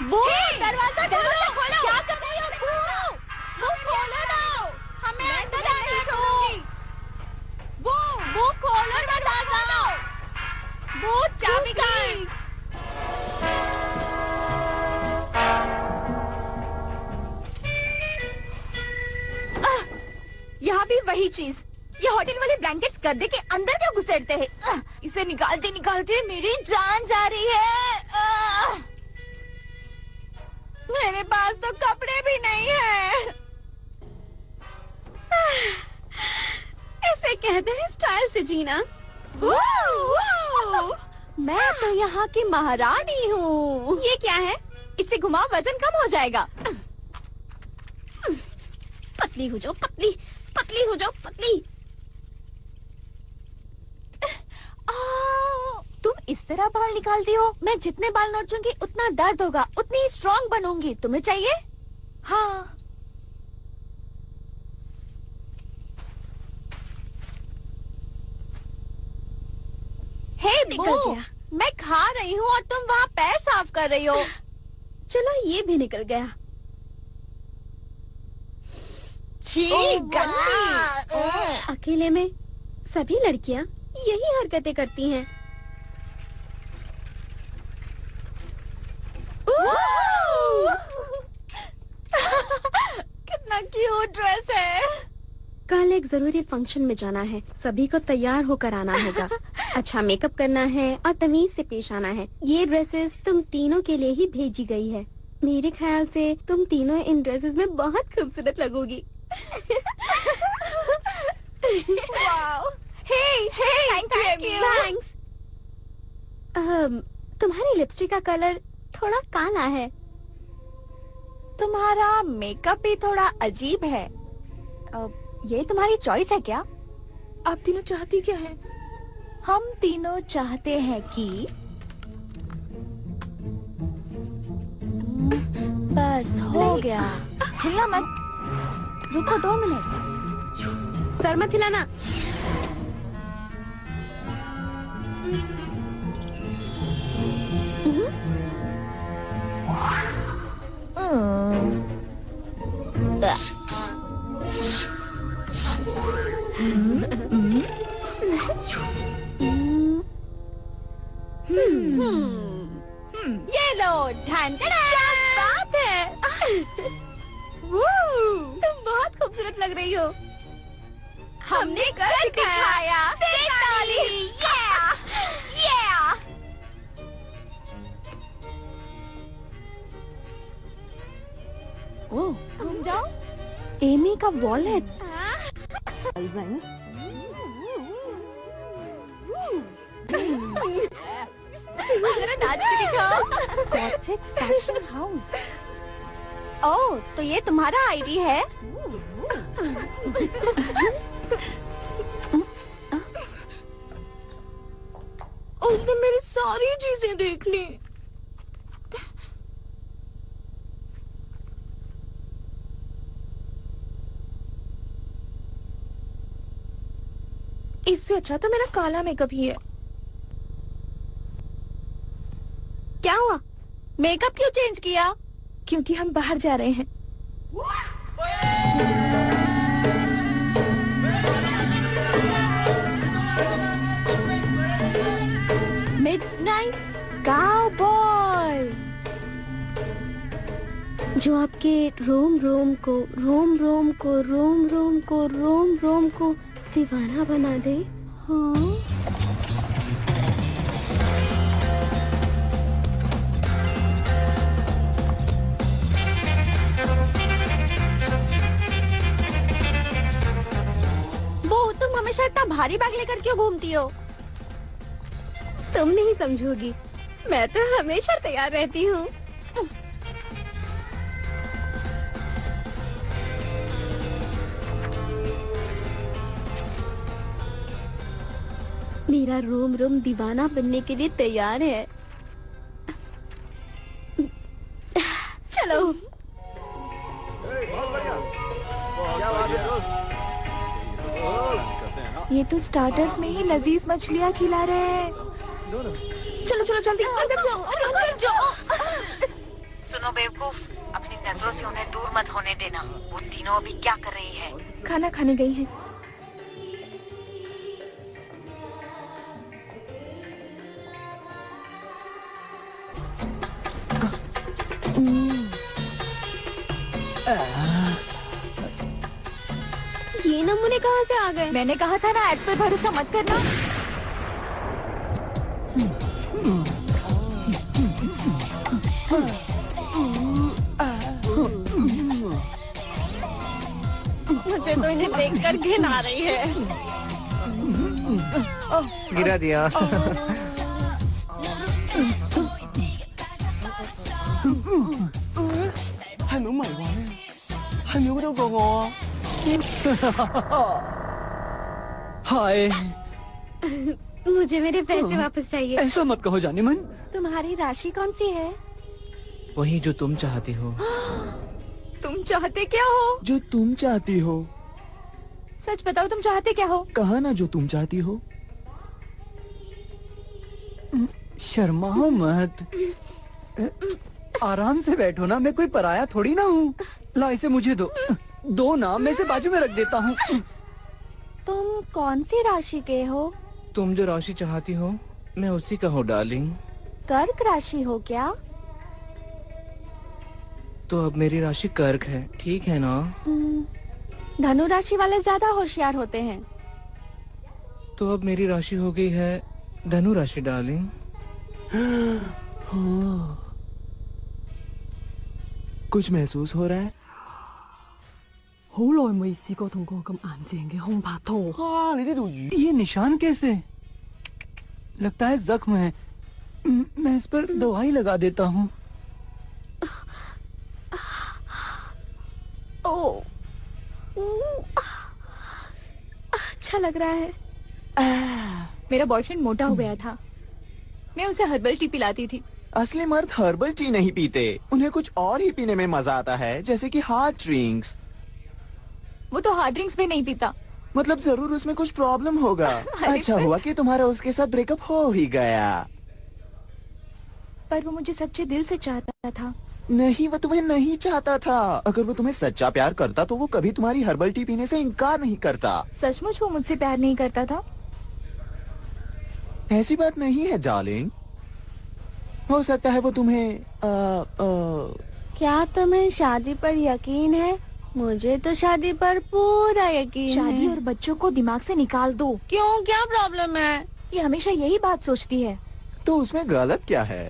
वो दरवाजा खोलो। क्या कर रही हो? वो खोलो ना, हमें अंदर आने दो। वो खोलो दरवाजा। वो चाबी कहाँ है? यहाँ भी वही चीज। ये होटल वाले ब्लैंकेट्स गद्दे के अंदर क्यों घुसेड़ते हैं? इसे निकालते निकालते मेरी जान जा रही है। मेरे पास तो कपड़े भी नहीं है। ऐसे कहते हैं स्टाइल से जीना। मैं तो यहाँ की महारानी हूँ। ये क्या है? इसे घुमाओ, वजन कम हो जाएगा। पतली हो जाओ, पतली पतली हो जाओ, पतली। तुम इस तरह बाल निकालती हो। मैं जितने बाल नोचूंगी उतना दर्द होगा, उतनी ही स्ट्रॉन्ग बनूंगी। तुम्हें चाहिए? हाँ। हे निकल बू, गया। मैं खा रही हूँ और तुम वहाँ पैर साफ कर रही हो। चलो ये भी निकल गया। छी, गंदी। अकेले में सभी लड़कियाँ यही हरकतें करती हैं। कितना क्यूट ड्रेस है। कल एक जरूरी फंक्शन में जाना है, सभी को तैयार होकर आना होगा। अच्छा मेकअप करना है और तमीज से पेश आना है। ये ड्रेसेस तुम तीनों के लिए ही भेजी गई है। मेरे ख्याल से तुम तीनों इन ड्रेसेस में बहुत खूबसूरत लगोगी। Wow, hey, thank you. Thanks. तुम्हारी लिपस्टिक का कलर थोड़ा काला है। तुम्हारा मेकअप भी थोड़ा अजीब है। ये तुम्हारी चॉइस है क्या? आप तीनों चाहती क्या है? हम तीनों चाहते हैं कि बस हो गया। हिलना मत, रुको 2 मिनट। सर मत हिलाना। ये लो, ढांढा। क्या बात है। तुम बहुत खूबसूरत लग रही हो। हमने कर दिखाया। ताली। Yeah! ओह, घूम जाओ। एमी का वॉलेट। जरा नाच के दिखाओ। Gothic fashion house. ओह, तो ये तुम्हारा आईडी है? उसने मेरी सारी चीजें देख ली। इससे अच्छा तो मेरा काला मेकअप ही है। क्या हुआ? मेकअप क्यों चेंज किया? क्योंकि हम बाहर जा रहे हैं। मिडनाइट काउबॉय, जो आपके रोम रोम को दीवाना बना दे। हाँ? वो तुम हमेशा इतना भारी बैग लेकर क्यों घूमती हो? तुम नहीं समझोगी, मैं तो हमेशा तैयार रहती हूँ। मेरा रोम रोम दीवाना बनने के लिए तैयार है। चलो। बहुत बढ़िया। क्या बात है दोस्त? करते हैं ना। ये तो स्टार्टर्स में ही लजीज मछलियाँ खिला रहे हैं। चलो चलो जल्दी अंदर जाओ, अंदर जाओ। सुनो बेवकूफ, अपनी नजरों से उन्हें दूर मत होने देना। वो तीनों अभी क्या कर रही है? खाना खाने गई है। ये नमूने कहाँ से आ गए? मैंने कहा था ना, एड्स पर भरोसा मत करना। मुझे तो इन्हें देखकर घिन आ रही है। गिरा दिया। 係咪好迷幻咧？係咪好多過我啊？ हाय मुझे मेरे पैसे वापस चाहिए। ऐसा मत कहो जाने मन। तुम्हारी राशि कौन सी है? वही जो तुम चाहती हो। तुम चाहते क्या हो? जो तुम चाहती हो। सच बताओ तुम चाहते क्या हो? कहा ना जो तुम चाहती हो। शर्माओ मत, आराम से बैठो ना, मैं कोई पराया थोड़ी ना हूँ। ला इसे मुझे दो ना, मैं इसे बाजू में रख देता हूँ। तुम कौन सी राशि के हो? तुम जो राशि चाहती हो मैं उसी का हूँ डार्लिंग। कर्क राशि हो क्या? तो अब मेरी राशि कर्क है, ठीक है ना? धनु राशि वाले ज्यादा होशियार होते हैं। तो अब मेरी राशि हो गई है धनु राशि डार्लिंग। कुछ महसूस हो रहा है? 好耐未試過同個咁硬淨嘅空拍拖。啊，你呢度魚 ये निशान कैसे? लगता है जख्म है। मैं इस पर दवाई लगा देता हूँ। ओ, अच्छा लग रहा है। मेरा बॉयफ्रेंड मोटा हो गया था, मैं उसे हर्बल टी पिलाती थी। असली मर्द हर्बल टी नहीं पीते, उन्हें कुछ और ही पीने में मजा आता है, जैसे कि हार्ड ड्रिंक्स। वो तो हार्ड ड्रिंक्स भी नहीं पीता। मतलब जरूर उसमें कुछ प्रॉब्लम होगा। अच्छा हुआ कि तुम्हारा उसके साथ ब्रेकअप हो ही गया। पर वो मुझे सच्चे दिल से चाहता था। नहीं, वो तुम्हें नहीं चाहता था। अगर वो तुम्हें सच्चा प्यार करता तो वो कभी तुम्हारी हर्बल टी पीने से इनकार नहीं करता। सचमुच वो मुझसे प्यार नहीं करता था? ऐसी बात नहीं है डार्लिंग, हो सकता है वो तुम्हें क्या तुम्हें शादी पर यकीन है? मुझे तो शादी पर पूरा यकीन है। शादी और बच्चों को दिमाग से निकाल दो। क्यों, क्या प्रॉब्लम है? ये हमेशा यही बात सोचती है। तो उसमें गलत क्या है?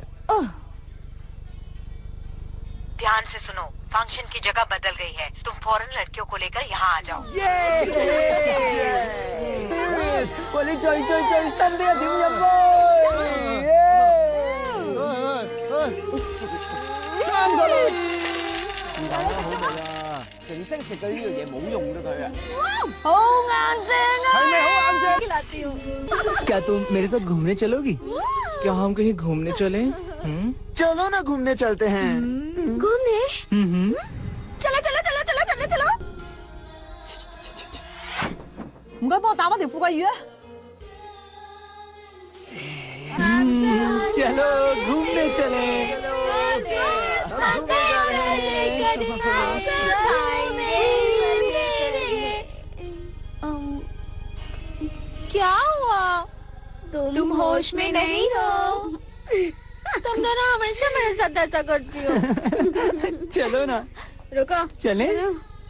ध्यान से सुनो, फंक्शन की जगह बदल गई है, तुम फौरन लड़कियों को लेकर यहाँ आ जाओ। 喂，你最新啲一點入杯。3個女。是但啦，好味啊！淨識食嘅呢樣嘢冇用㗎佢啊。好硬正啊！係咪好硬正？ खिलाती हूँ। क्या तुम मेरे साथ घूमने चलोगी? क्या हम कहीं घूमने चले? चलो ना घूमने चलते हैं। घूमने? चलो चलो चलो चलो चलो चलो। 唔該，幫我打返條富貴魚啊！ चलो घूमने चले। क्या हुआ? तुम होश में नहीं हो। तुम दोनों हमेशा मेरे साथ ऐसा करती हो। चलो ना। रुको, चले?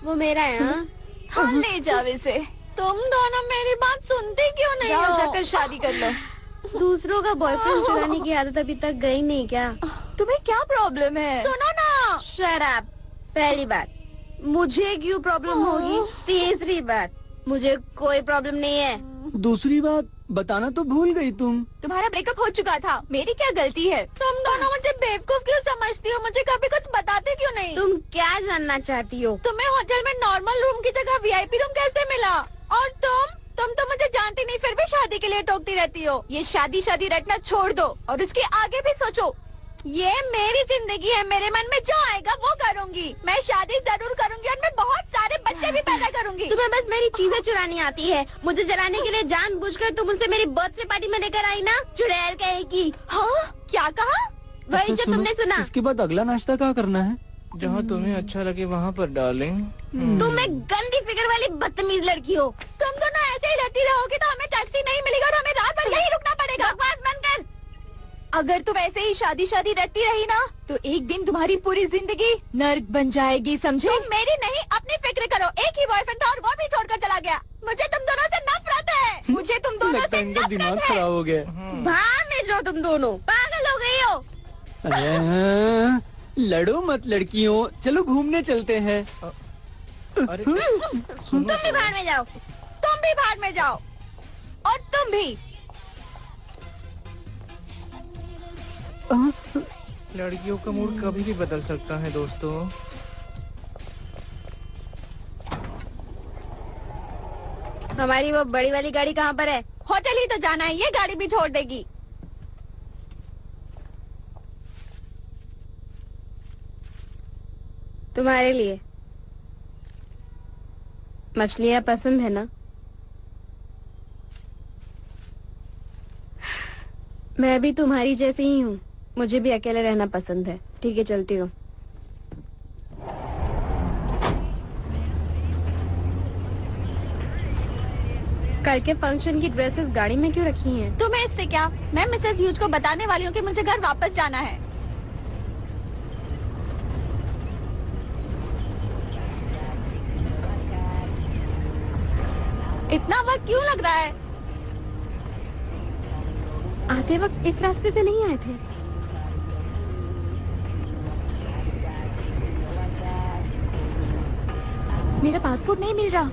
वो मेरा है। हाँ, ले जाओ इसे। तुम दोनों मेरी बात सुनते क्यों नहीं हो? जाओ, जाकर शादी कर लो। दूसरों का बॉयफ्रेंड चुराने की आदत अभी तक गई नहीं क्या? तुम्हें क्या प्रॉब्लम है? सुनो ना। Shut up. पहली बात, मुझे क्यों प्रॉब्लम होगी? तीसरी बात, मुझे कोई प्रॉब्लम नहीं है। दूसरी बात बताना तो भूल गई तुम। तुम्हारा ब्रेकअप हो चुका था, मेरी क्या गलती है? तुम दोनों मुझे बेवकूफ क्यों समझती हो? मुझे कभी कुछ बताते क्यों नहीं? तुम क्या जानना चाहती हो? तुम्हें होटल में नॉर्मल रूम की जगह वीआईपी रूम कैसे मिला? और तुम तो मुझे जानती नहीं, फिर भी शादी के लिए टोकती रहती हो। ये शादी रटना छोड़ दो और उसके आगे भी सोचो। ये मेरी जिंदगी है, मेरे मन में जो आएगा वो करूंगी। मैं शादी जरूर करूंगी और मैं बहुत सारे बच्चे भी पैदा करूंगी। तुम्हें बस मेरी चीजें चुरानी आती है। मुझे जलाने के लिए जानबूझकर तुम मुझसे मेरी बर्थडे पार्टी में लेकर आई ना, चुड़ैल कहेगी। हाँ, क्या कहा? वही जो तुमने सुना। इसके बाद अगला नाश्ता क्या करना है? जहाँ तुम्हें अच्छा लगे वहाँ पर डार्लिंग। तुम एक गंदी फिगर वाली बदतमीज लड़की हो। तुम दोनों ऐसे ही लड़ती रहोगी तो हमें टैक्सी नहीं मिलेगी और हमें रात भर यहीं रुकना पड़ेगा। बकवास बंद कर। अगर तुम ऐसे ही शादी रटती रही ना तो एक दिन तुम्हारी पूरी जिंदगी नर्क बन जाएगी, समझे? तुम मेरी नहीं अपनी फिक्र करो। एक ही बॉयफ्रेंड था और वो भी छोड़कर चला गया। मुझे तुम दोनों से नफरत है। मुझे तुम दोनों से नफरत दिमाग है। खराब हो गया। बाहर में जाओ, तुम दोनों पागल हो गई हो। अरे लड़ो मत लड़कियों, चलो घूमने चलते हैं। अरे तुम भी बाहर में जाओ। तुम भी बाहर में जाओ और तुम भी। लड़कियों का मूड कभी भी बदल सकता है दोस्तों। हमारी वो बड़ी वाली गाड़ी कहाँ पर है? होटल ही तो जाना है, ये गाड़ी भी छोड़ देगी। तुम्हारे लिए। मछलियाँ पसंद है ना? मैं भी तुम्हारी जैसी ही हूँ, मुझे भी अकेले रहना पसंद है। ठीक है, चलती हूँ। कल के फंक्शन की ड्रेसेस गाड़ी में क्यों रखी हैं? तुम्हें इससे क्या? मैं मिसेस ह्यूज को बताने वाली हूँ कि मुझे घर वापस जाना है। इतना वक्त क्यों लग रहा है? आते वक्त इस रास्ते से नहीं आए थे। मेरा पासपोर्ट नहीं मिल रहा।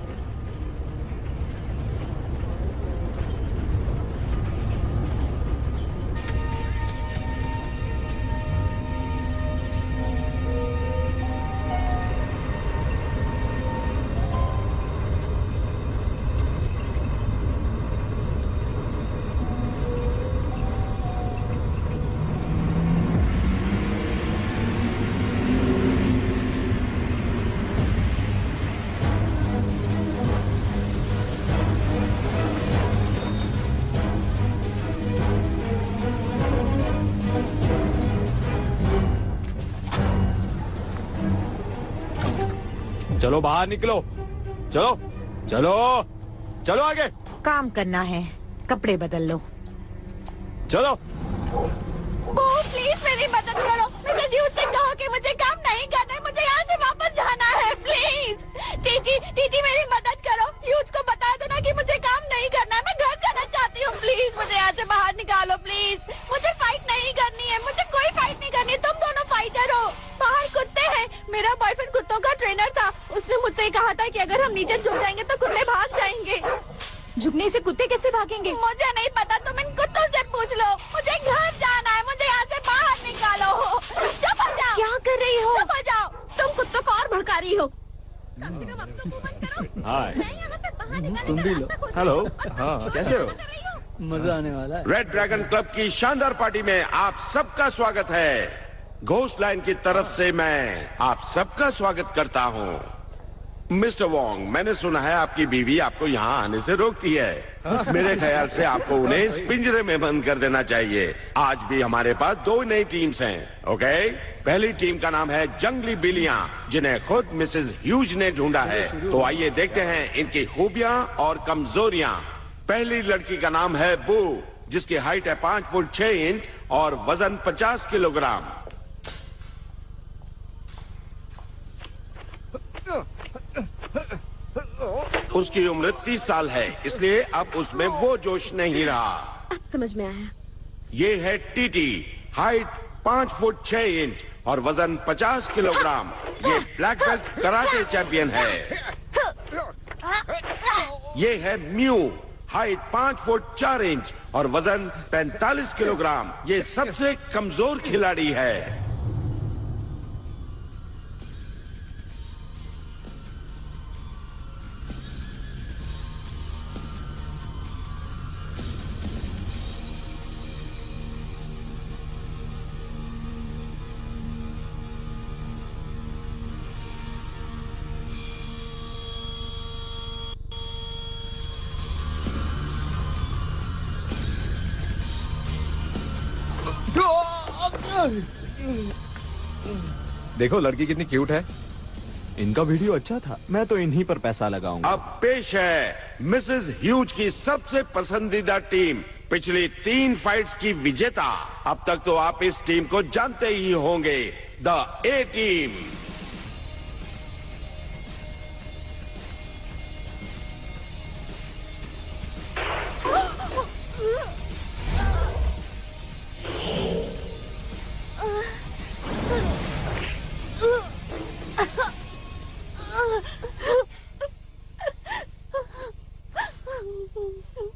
चलो बाहर निकलो, चलो चलो चलो आगे। काम करना है, कपड़े बदल लो। चलो। प्लीज मेरी मदद करो। मिसेस ह्यूज से कहो कि मुझे काम नहीं करना है, मुझे यहाँ से वापस जाना है। प्लीज टीटी मेरी मदद करो। ह्यूज को बता दो ना कि मुझे काम नहीं करना है, मैं घर जाना चाहती हूँ। प्लीज मुझे यहाँ से बाहर निकालो। प्लीज मुझे फाइट नहीं करनी है, मुझे कोई फाइट नहीं करनी है। तुम दोनों फाइटर हो। बाहर कुत्ते हैं। मेरा बॉयफ्रेंड कुत्तों का ट्रेनर था। उसने मुझसे कहा था कि अगर हम नीचे झुक जाएंगे तो कुत्ते भाग जाएंगे। झुकने से कुत्ते कैसे भागेंगे? मुझे नहीं पता, तुम इन कुत्तों से पूछ लो। मुझे घर जाना है, मुझे यहाँ से बाहर निकालो। चुप हो जाओ। क्या कर रही हो? चुप हो जाओ। तुम कुत्तों को और भड़का रही हो। कम से कम अब तो मुंह बंद करो। हाय। मैं यहाँ से बाहर निकालने तुम भी का लो। रास्ता खोजूं। हेलो। हाँ, कैसे हो? कर रही हो? मजा आने वाला है। रेड ड्रैगन क्लब की शानदार पार्टी में आप सबका स्वागत है। घोस्ट लाइन की तरफ से मैं आप सबका स्वागत करता हूँ। मिस्टर वोंग, मैंने सुना है आपकी बीवी आपको यहाँ आने से रोकती है। मेरे ख्याल से आपको उन्हें इस पिंजरे में बंद कर देना चाहिए। आज भी हमारे पास 2 नई टीम्स हैं। ओके, पहली टीम का नाम है जंगली बिल्लियाँ, जिन्हें खुद मिसेस ह्यूज ने ढूंढा है। तो आइए देखते हैं इनकी खूबियाँ और कमजोरियाँ। पहली लड़की का नाम है बू, जिसकी हाइट है 5 फुट 6 इंच और वजन 50 किलोग्राम। उसकी उम्र 30 साल है, इसलिए अब उसमें वो जोश नहीं रहा। अब समझ में आया। ये है टीटी, हाइट 5 फुट 6 इंच और वजन 50 किलोग्राम। ये ब्लैक बेल्ट कराटे चैंपियन है। ये है म्यू, हाइट 5 फुट 4 इंच और वजन 45 किलोग्राम। ये सबसे कमजोर खिलाड़ी है। देखो लड़की कितनी क्यूट है। इनका वीडियो अच्छा था, मैं तो इन्हीं पर पैसा लगाऊंगा। अब पेश है मिसेस ह्यूज की सबसे पसंदीदा टीम, पिछली 3 फाइट्स की विजेता। अब तक तो आप इस टीम को जानते ही होंगे, द ए टीम।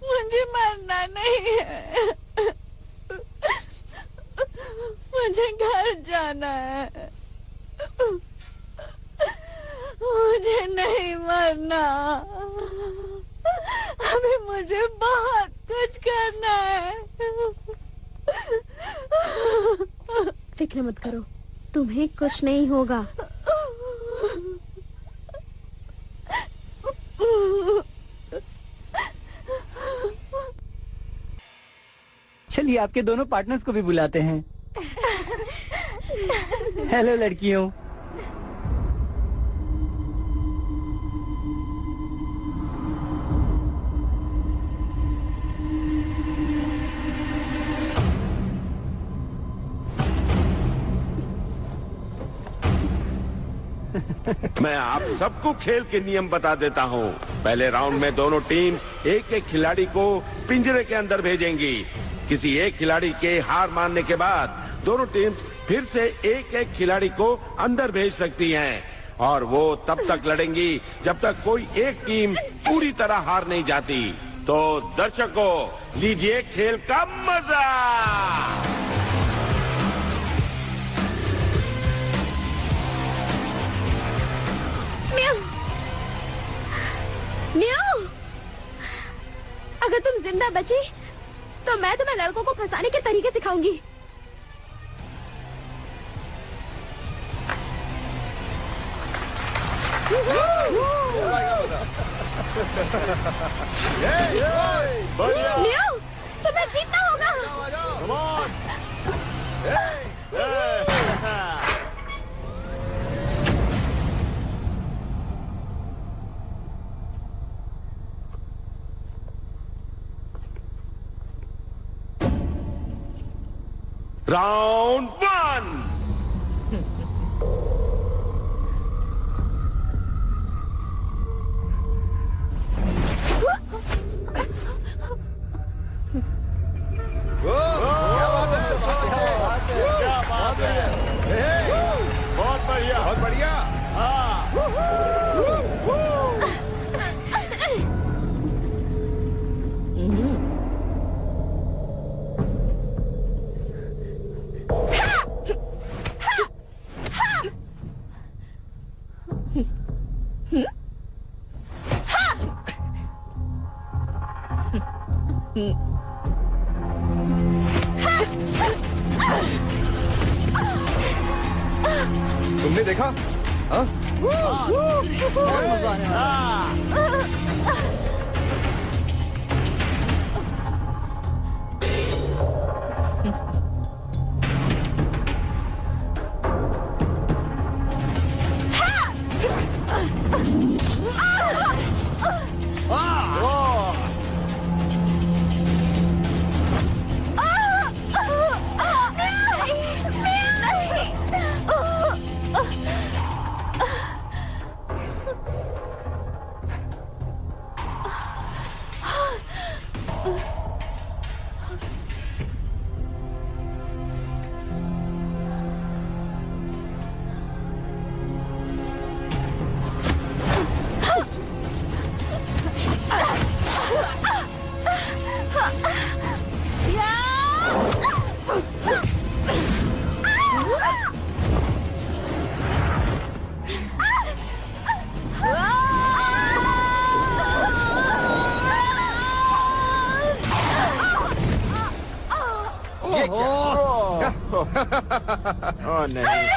मुझे मरना नहीं है। मुझे घर जाना है, मुझे नहीं मरना, अभी मुझे बहुत कुछ करना है। फिक्र मत करो, तुम्हें कुछ नहीं होगा। चलिए आपके दोनों पार्टनर्स को भी बुलाते हैं। हेलो लड़कियों। मैं आप सबको खेल के नियम बता देता हूँ। पहले राउंड में दोनों टीम एक एक खिलाड़ी को पिंजरे के अंदर भेजेंगी। किसी एक खिलाड़ी के हार मानने के बाद दोनों टीम फिर से एक एक खिलाड़ी को अंदर भेज सकती हैं और वो तब तक लड़ेंगी जब तक कोई एक टीम पूरी तरह हार नहीं जाती। तो दर्शकों, लीजिए खेल का मजा। म्याऊ, अगर तुम जिंदा बची तो मैं तुम्हें लड़कों को फंसाने के तरीके सिखाऊंगी। म्याऊ, तुम्हें जीतना होगा। राउंड 1। बहुत बढ़िया, बहुत बढ़िया। तुमने देखा? हाँ? मजा आने वाला। ओह नहीं।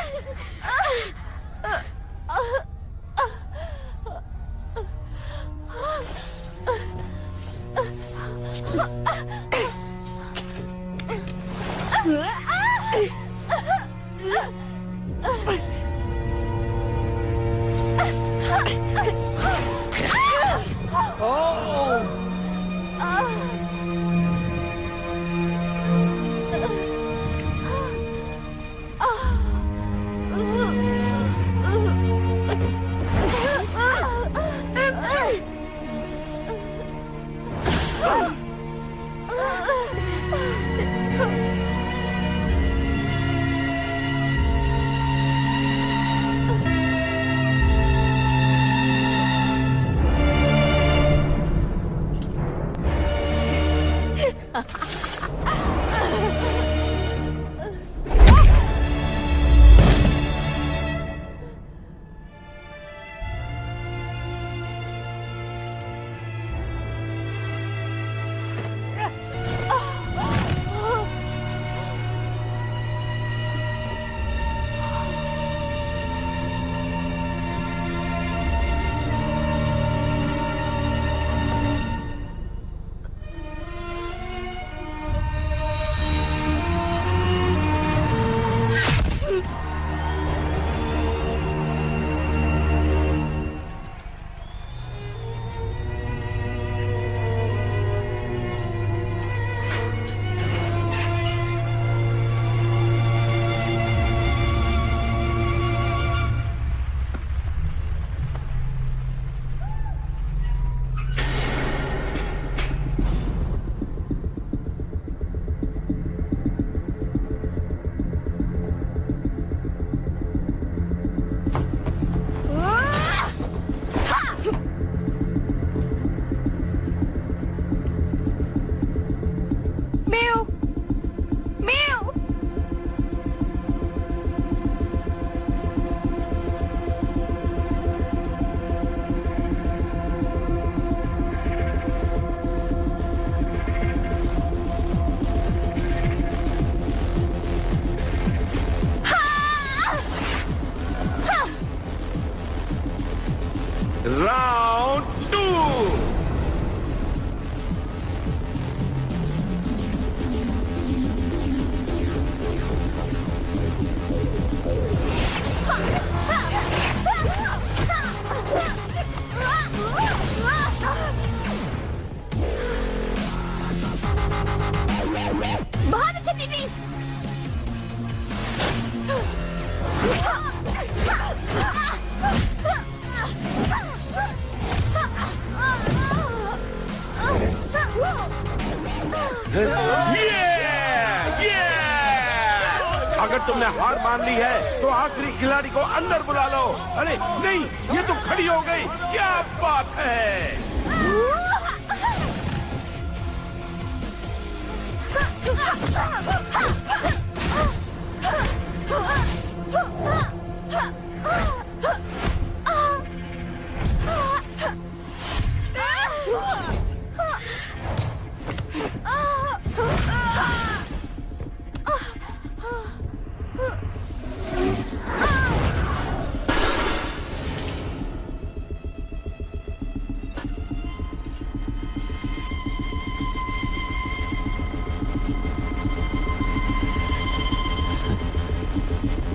अगर तुमने हार मान ली है तो आखिरी खिलाड़ी को अंदर बुला लो। अरे नहीं, ये तो खड़ी हो गई, क्या बात है।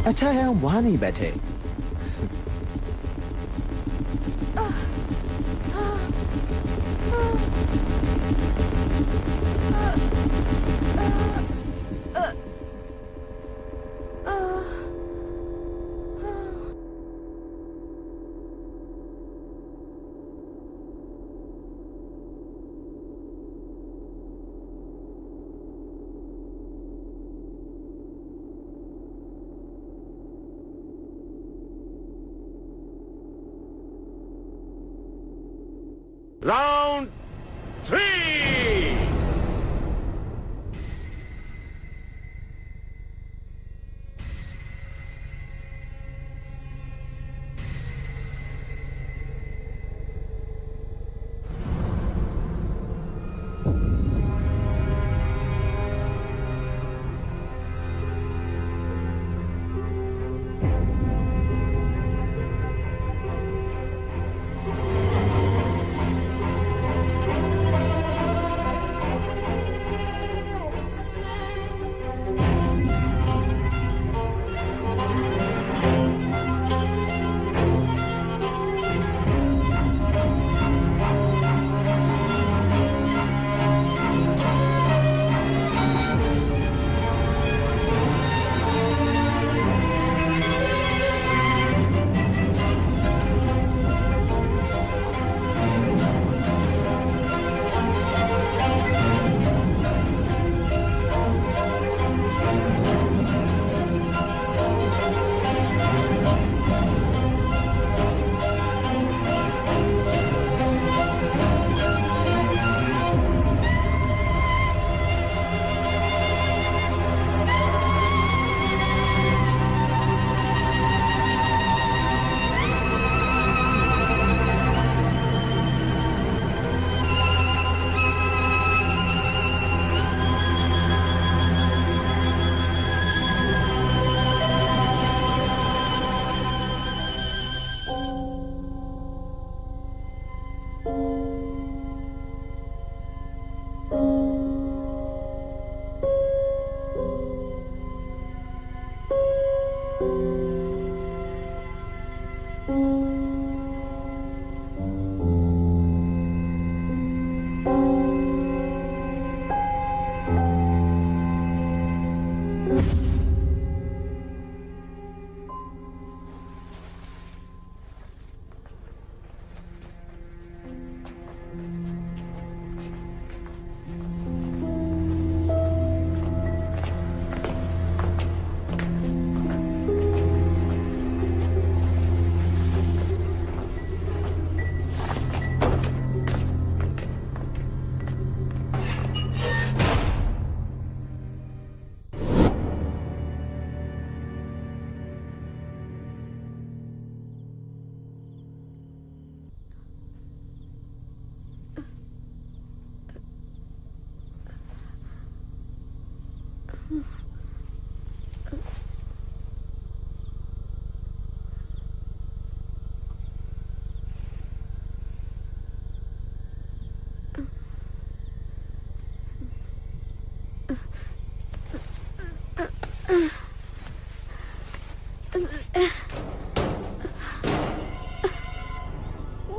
अच्छा है हम वहां नहीं बैठे। राउंड 3।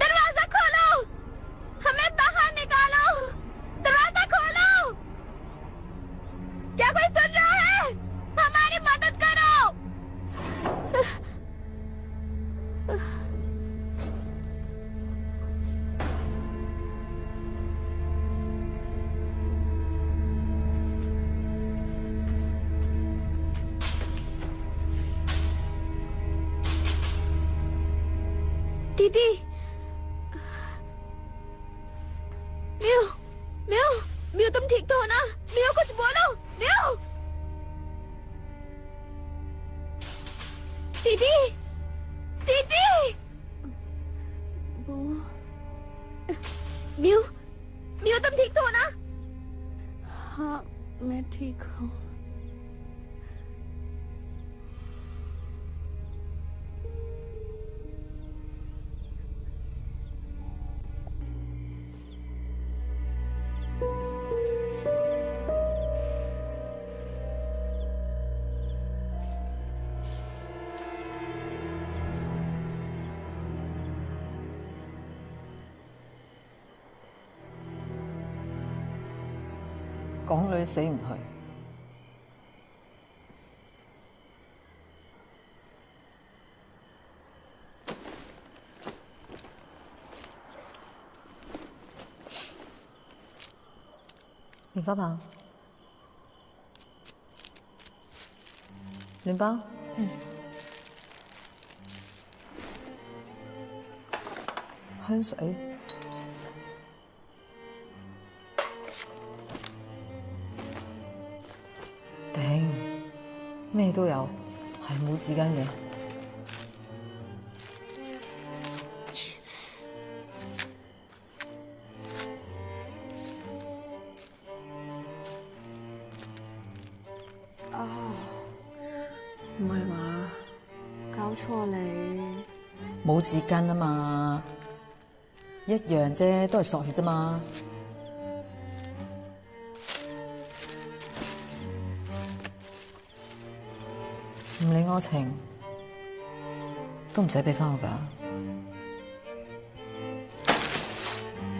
दरवाजा खोलो, हमें बाहर निकालो, दरवाजा खोलो। क्या कोई सुन रहा है? दीदी म्यू म्यू म्यू तुम ठीक तो हो ना? म्यू कुछ बोलो म्यू। दीदी दीदी म्यू म्यू तुम ठीक तो हो ना? हाँ मैं ठीक हूँ।港女死唔去，棉花棒，暖包，香水。頂，咩都有，係冇紙巾嘅。唔係嘛？搞錯你？冇紙巾啊嘛，一樣啫，都係索血啫嘛。唔理我情，都唔使俾翻我㗎。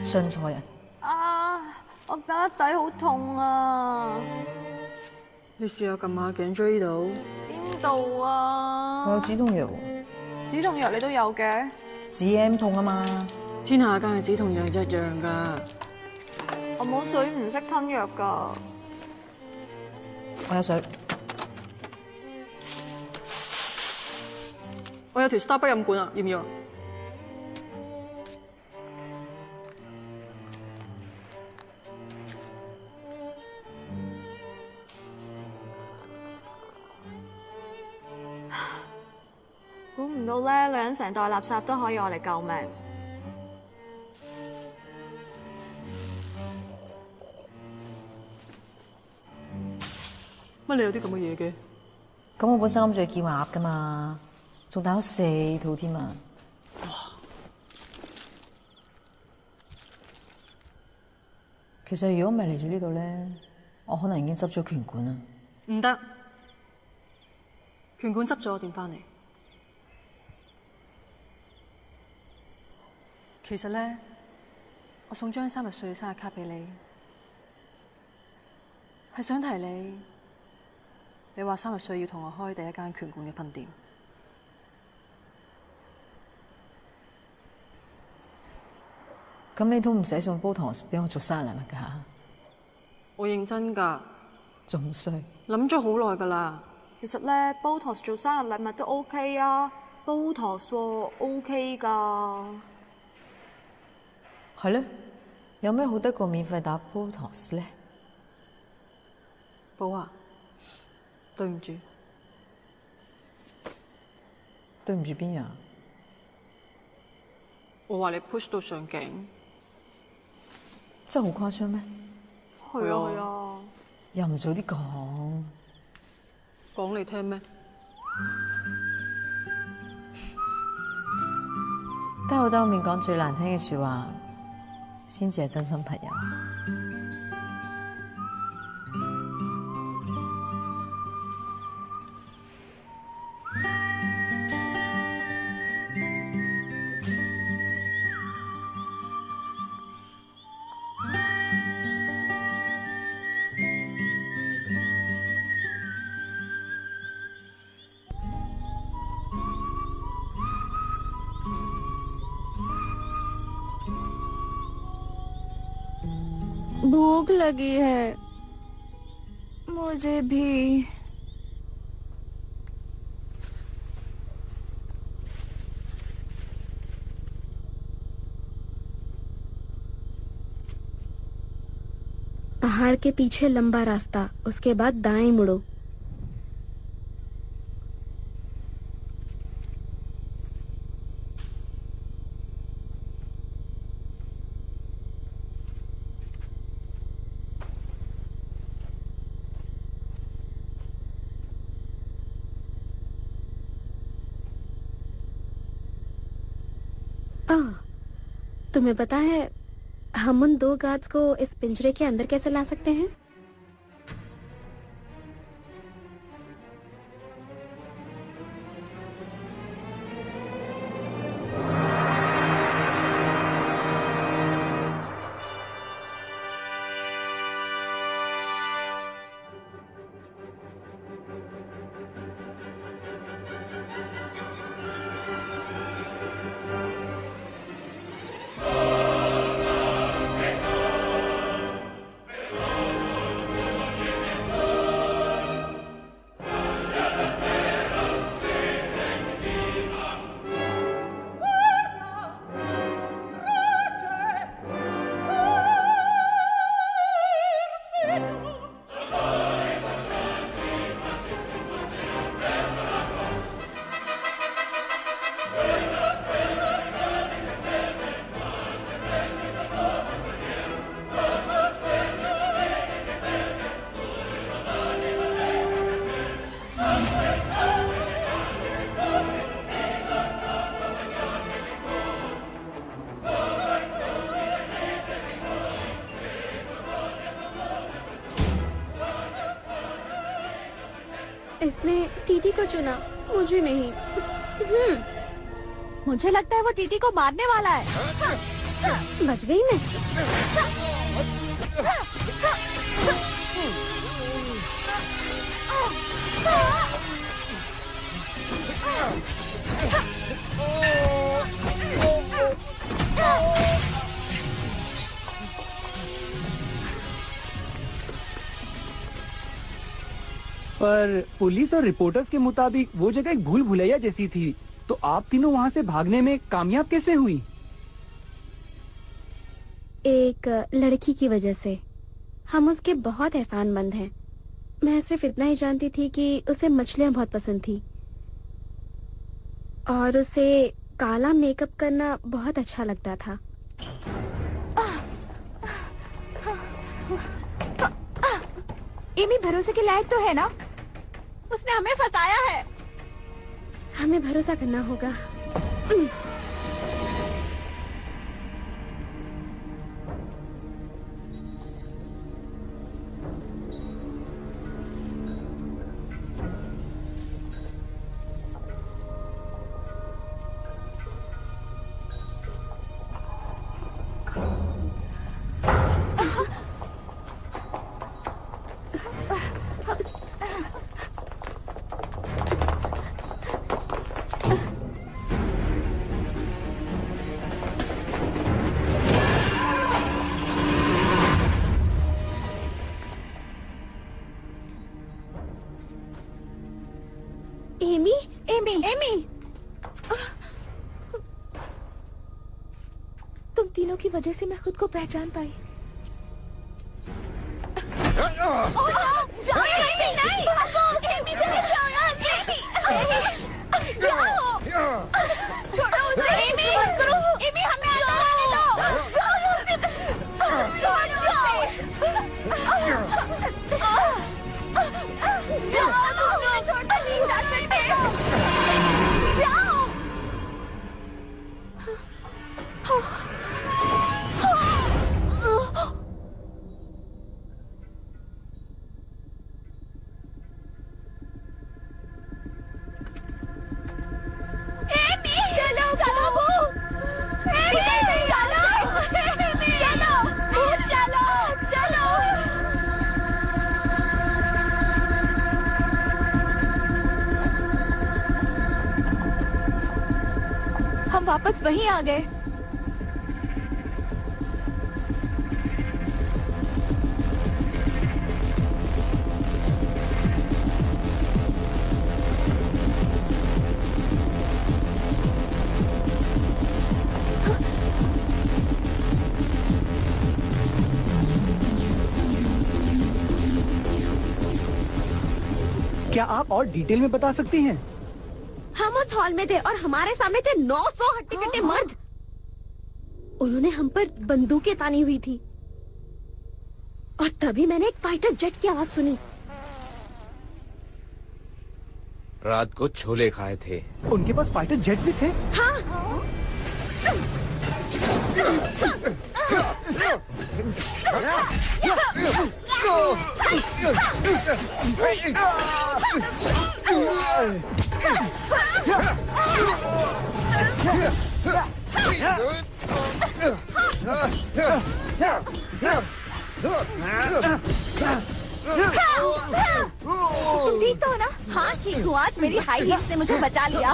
信錯人。啊！我胳底好痛啊！你試下撳下頸椎度。邊度啊？我有止痛藥喎。止痛藥你都有嘅？止 M 痛啊嘛。天下間嘅止痛藥一樣㗎。我冇水，唔識吞藥㗎。我有水。我有條 Starbucks 飲管啊，要唔要？估唔到咧，女人成袋垃圾都可以愛嚟救命。乜你有啲咁嘅嘢嘅？咁我本身諗住去見鴨㗎嘛。仲打咗4套添啊！哇！其實如果唔係嚟咗呢度咧，我可能已經執咗拳館啦。唔得，拳館執咗，我點翻嚟？其實咧，我送張3日歲嘅生日卡俾你，係想提你。你話3日歲要同我開第一間拳館嘅分店。咁你都唔使送煲糖俾我做生日禮物㗎？我認真㗎，仲衰，諗咗好耐㗎啦。其實咧，Botox 做生日禮物都 OK 啊 ，Botox OK 㗎。係咧，有咩好得過免費打 Botox 咧？寶啊，對唔住，對唔住邊樣？我話你 push 到上頸。真係好誇張咩？係啊係啊，又唔早啲講，講你聽咩？得我當面講最難聽嘅説話，先至係真心朋友。भूख लगी है मुझे भी। पहाड़ के पीछे लंबा रास्ता, उसके बाद दाएं मुड़ो। तुम्हें पता है हम उन 2 गार्ड्स को इस पिंजरे के अंदर कैसे ला सकते हैं? इसने टीटी को चुना, मुझे नहीं। मुझे लगता है वो टीटी को मारने वाला है। बच गई मैं। पर पुलिस और रिपोर्टर्स के मुताबिक वो जगह एक भूल भुलैया जैसी थी, तो आप तीनों वहाँ से भागने में कामयाब कैसे हुई? एक लड़की की वजह से। हम उसके बहुत एहसानमंद हैं। मैं सिर्फ इतना ही जानती थी कि उसे मछलियाँ बहुत पसंद थी और उसे काला मेकअप करना बहुत अच्छा लगता था। एमी भरोसे के लायक तो है ना? उसने हमें फंसाया है। हमें भरोसा करना होगा। एमी, एमी, एमी, तुम तीनों की वजह से मैं खुद को पहचान पाई। छोड़ो उसे। एमी, एमी हमें अंदर आने दो। छोड़ो नहीं जा सकते। जाओ। हम वापस वहीं आ गए। क्या आप और डिटेल में बता सकती हैं? हम उस हॉल में थे और हमारे सामने थे 900 हट्टे-कट्टे मर्द। उन्होंने हम पर बंदूकें तानी हुई थी और तभी मैंने एक फाइटर जेट की आवाज सुनी। रात को छोले खाए थे। उनके पास फाइटर जेट भी थे? हाँ। तुम ठीक तो हो ना? हाँ ठीक हूँ। आज मेरी हाई हील्स ने मुझे बचा लिया।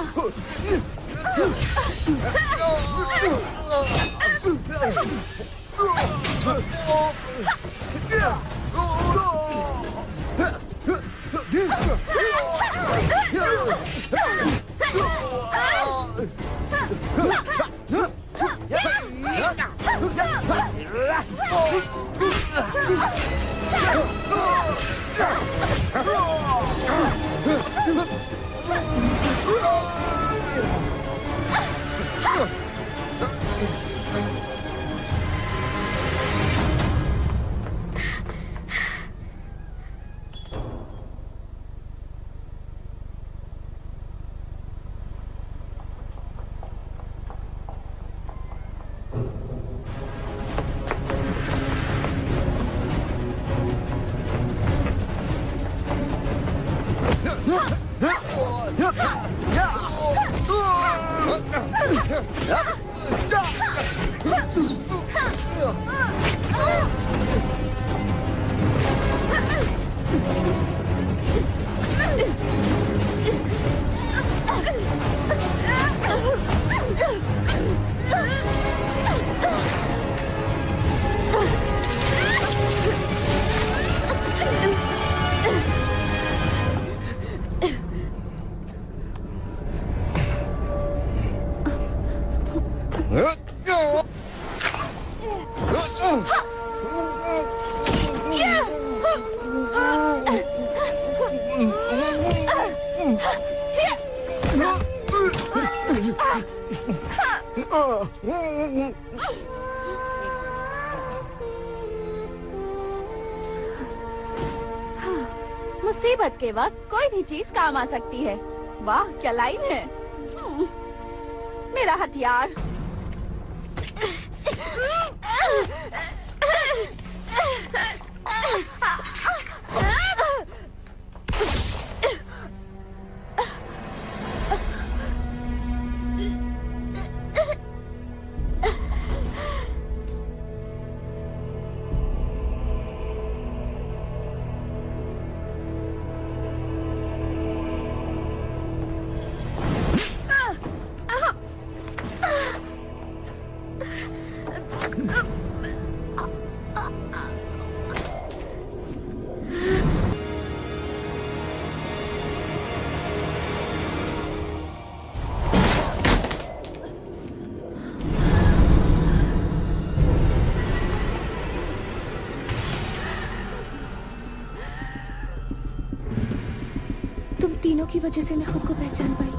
मुसीबत के वक्त कोई भी चीज काम आ सकती है। वाह क्या लाइन है। मेरा हथियार। तीनों की वजह से मैं खुद को पहचान पाई।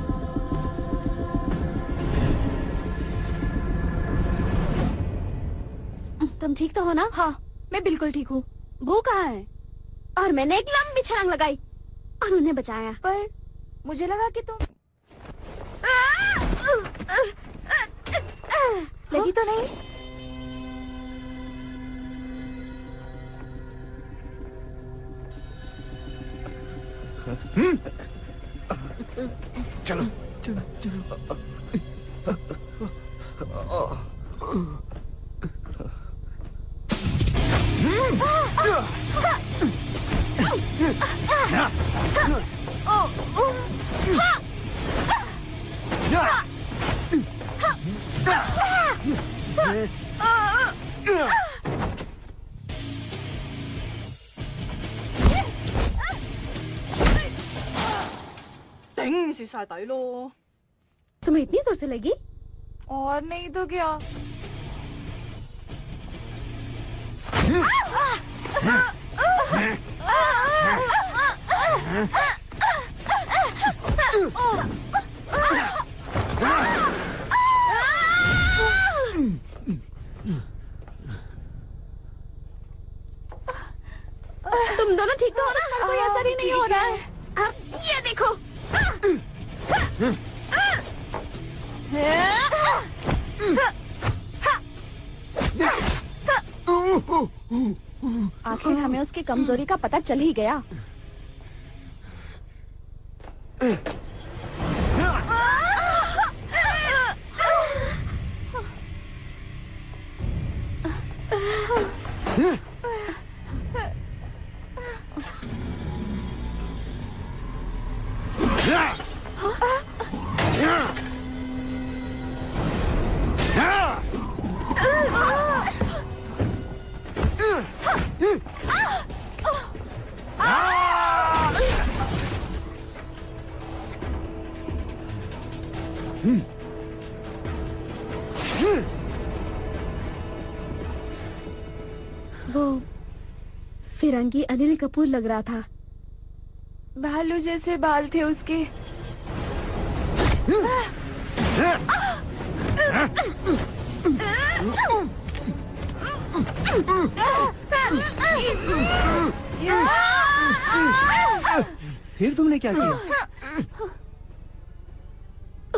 तुम ठीक तो हो ना? हाँ मैं बिल्कुल ठीक हूँ। वो कहाँ है? और मैंने एक लंबी छलांग लगाई और उन्हें बचाया। पर मुझे लगा कि तुम लगी तो नहीं? चलो चलो चलो।頂，蝕晒底咯。 तुम्हें इतनी जोर से लगी? और नहीं तो क्या। तुम दोनों ठीक तो हो ना? कोई असर ही नहीं हो रहा है। अब ये देखो। आखिर हमें उसकी कमजोरी का पता चल ही गया। वो फिरंगी अनिल कपूर लग रहा था। भालू जैसे बाल थे उसके। फिर तुमने क्या किया?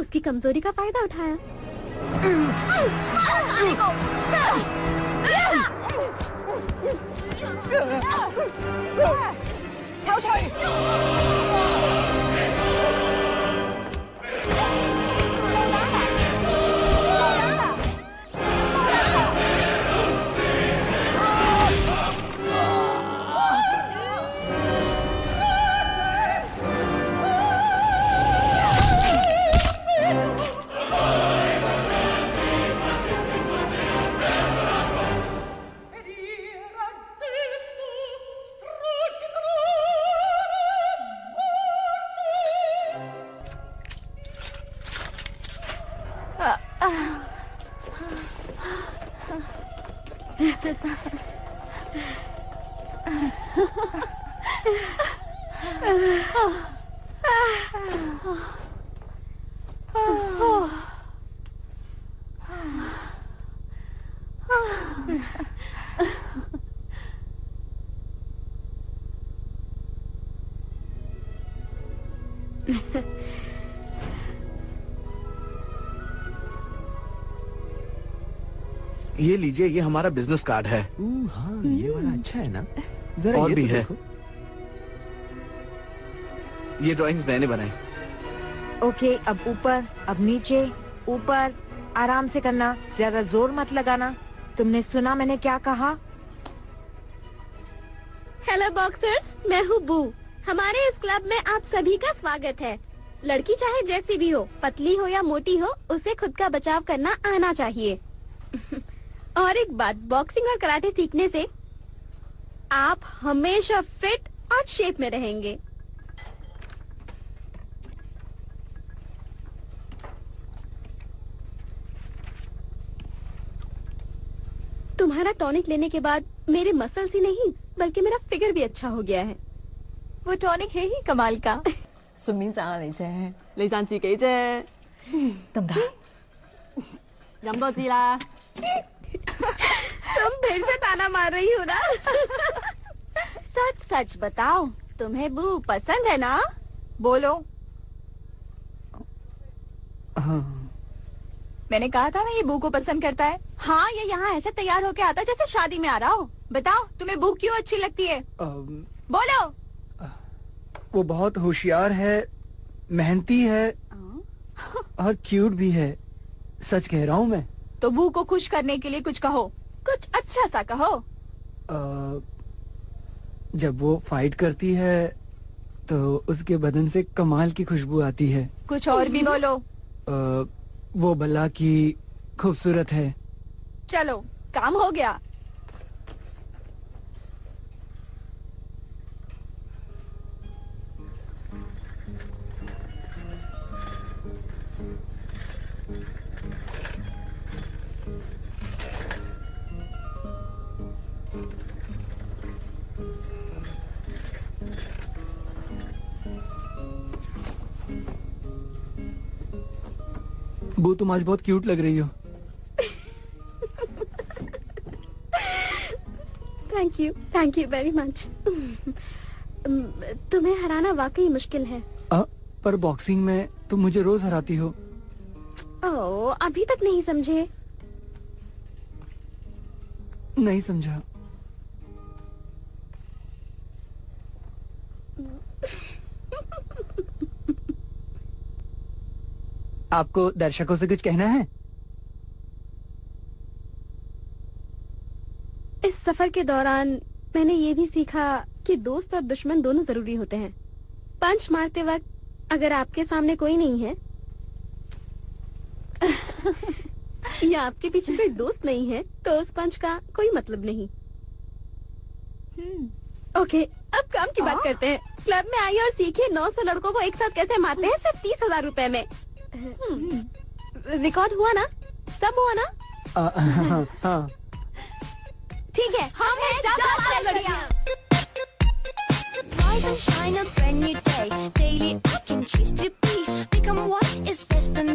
उसकी कमजोरी का फायदा उठाया। ये लीजिए, ये हमारा बिजनेस कार्ड है। हाँ, ये वाला अच्छा है ना? जरा और ये भी तो है। देखो। ये ड्राइंग्स मैंने बनाई। ओके, अब ऊपर, अब नीचे, ऊपर, आराम से करना, ज्यादा जोर मत लगाना। तुमने सुना मैंने क्या कहा? हेलो बॉक्सर्स, मैं हूँ बू। हमारे इस क्लब में आप सभी का स्वागत है। लड़की चाहे जैसी भी हो, पतली हो या मोटी हो, उसे खुद का बचाव करना आना चाहिए। और एक बात, बॉक्सिंग और कराटे सीखने से आप हमेशा फिट और शेप में रहेंगे। तुम्हारा टॉनिक लेने के बाद मेरे मसल्स ही नहीं बल्कि मेरा फिगर भी अच्छा हो गया है। वो टॉनिक है ही कमाल का। 順便讚下你啫，你讚自己啫，得唔得？飲多支啦。 तुम फिर से ताना मार रही हो ना? सच सच बताओ, तुम्हें बू पसंद है ना? बोलो। हाँ। मैंने कहा था ना ये बू को पसंद करता है। हाँ, ये यहाँ ऐसे तैयार होके आता जैसे शादी में आ रहा हो। बताओ तुम्हें बू क्यों अच्छी लगती है? बोलो। वो बहुत होशियार है, मेहनती है और क्यूट भी है। सच कह रहा हूँ मैं। तो बू को खुश करने के लिए कुछ कहो, कुछ अच्छा सा कहो। जब वो फाइट करती है तो उसके बदन से कमाल की खुशबू आती है। कुछ और भी बोलो। वो भला की खूबसूरत है। चलो, काम हो गया। वो तुम आज बहुत क्यूट लग रही हो। Thank you very much. तुम्हें हराना वाकई मुश्किल है। पर बॉक्सिंग में तुम मुझे रोज हराती हो। ओह, अभी तक नहीं समझे? नहीं समझा। आपको दर्शकों से कुछ कहना है? इस सफर के दौरान मैंने ये भी सीखा कि दोस्त और दुश्मन दोनों जरूरी होते हैं। पंच मारते वक्त अगर आपके सामने कोई नहीं है या आपके पीछे कोई दोस्त नहीं है तो उस पंच का कोई मतलब नहीं। ओके, अब काम की बात करते हैं। क्लब में आइए और सीखिए 900 लड़कों को एक साथ कैसे मारते हैं सिर्फ 30,000 रुपए में। रिकॉर्ड हुआ ना? सब हुआ ना? हाँ। ठीक है, हम हैं जाबाज लड़कियां। Rise and shine a brand new day. Daily I can choose to be. Become what is best in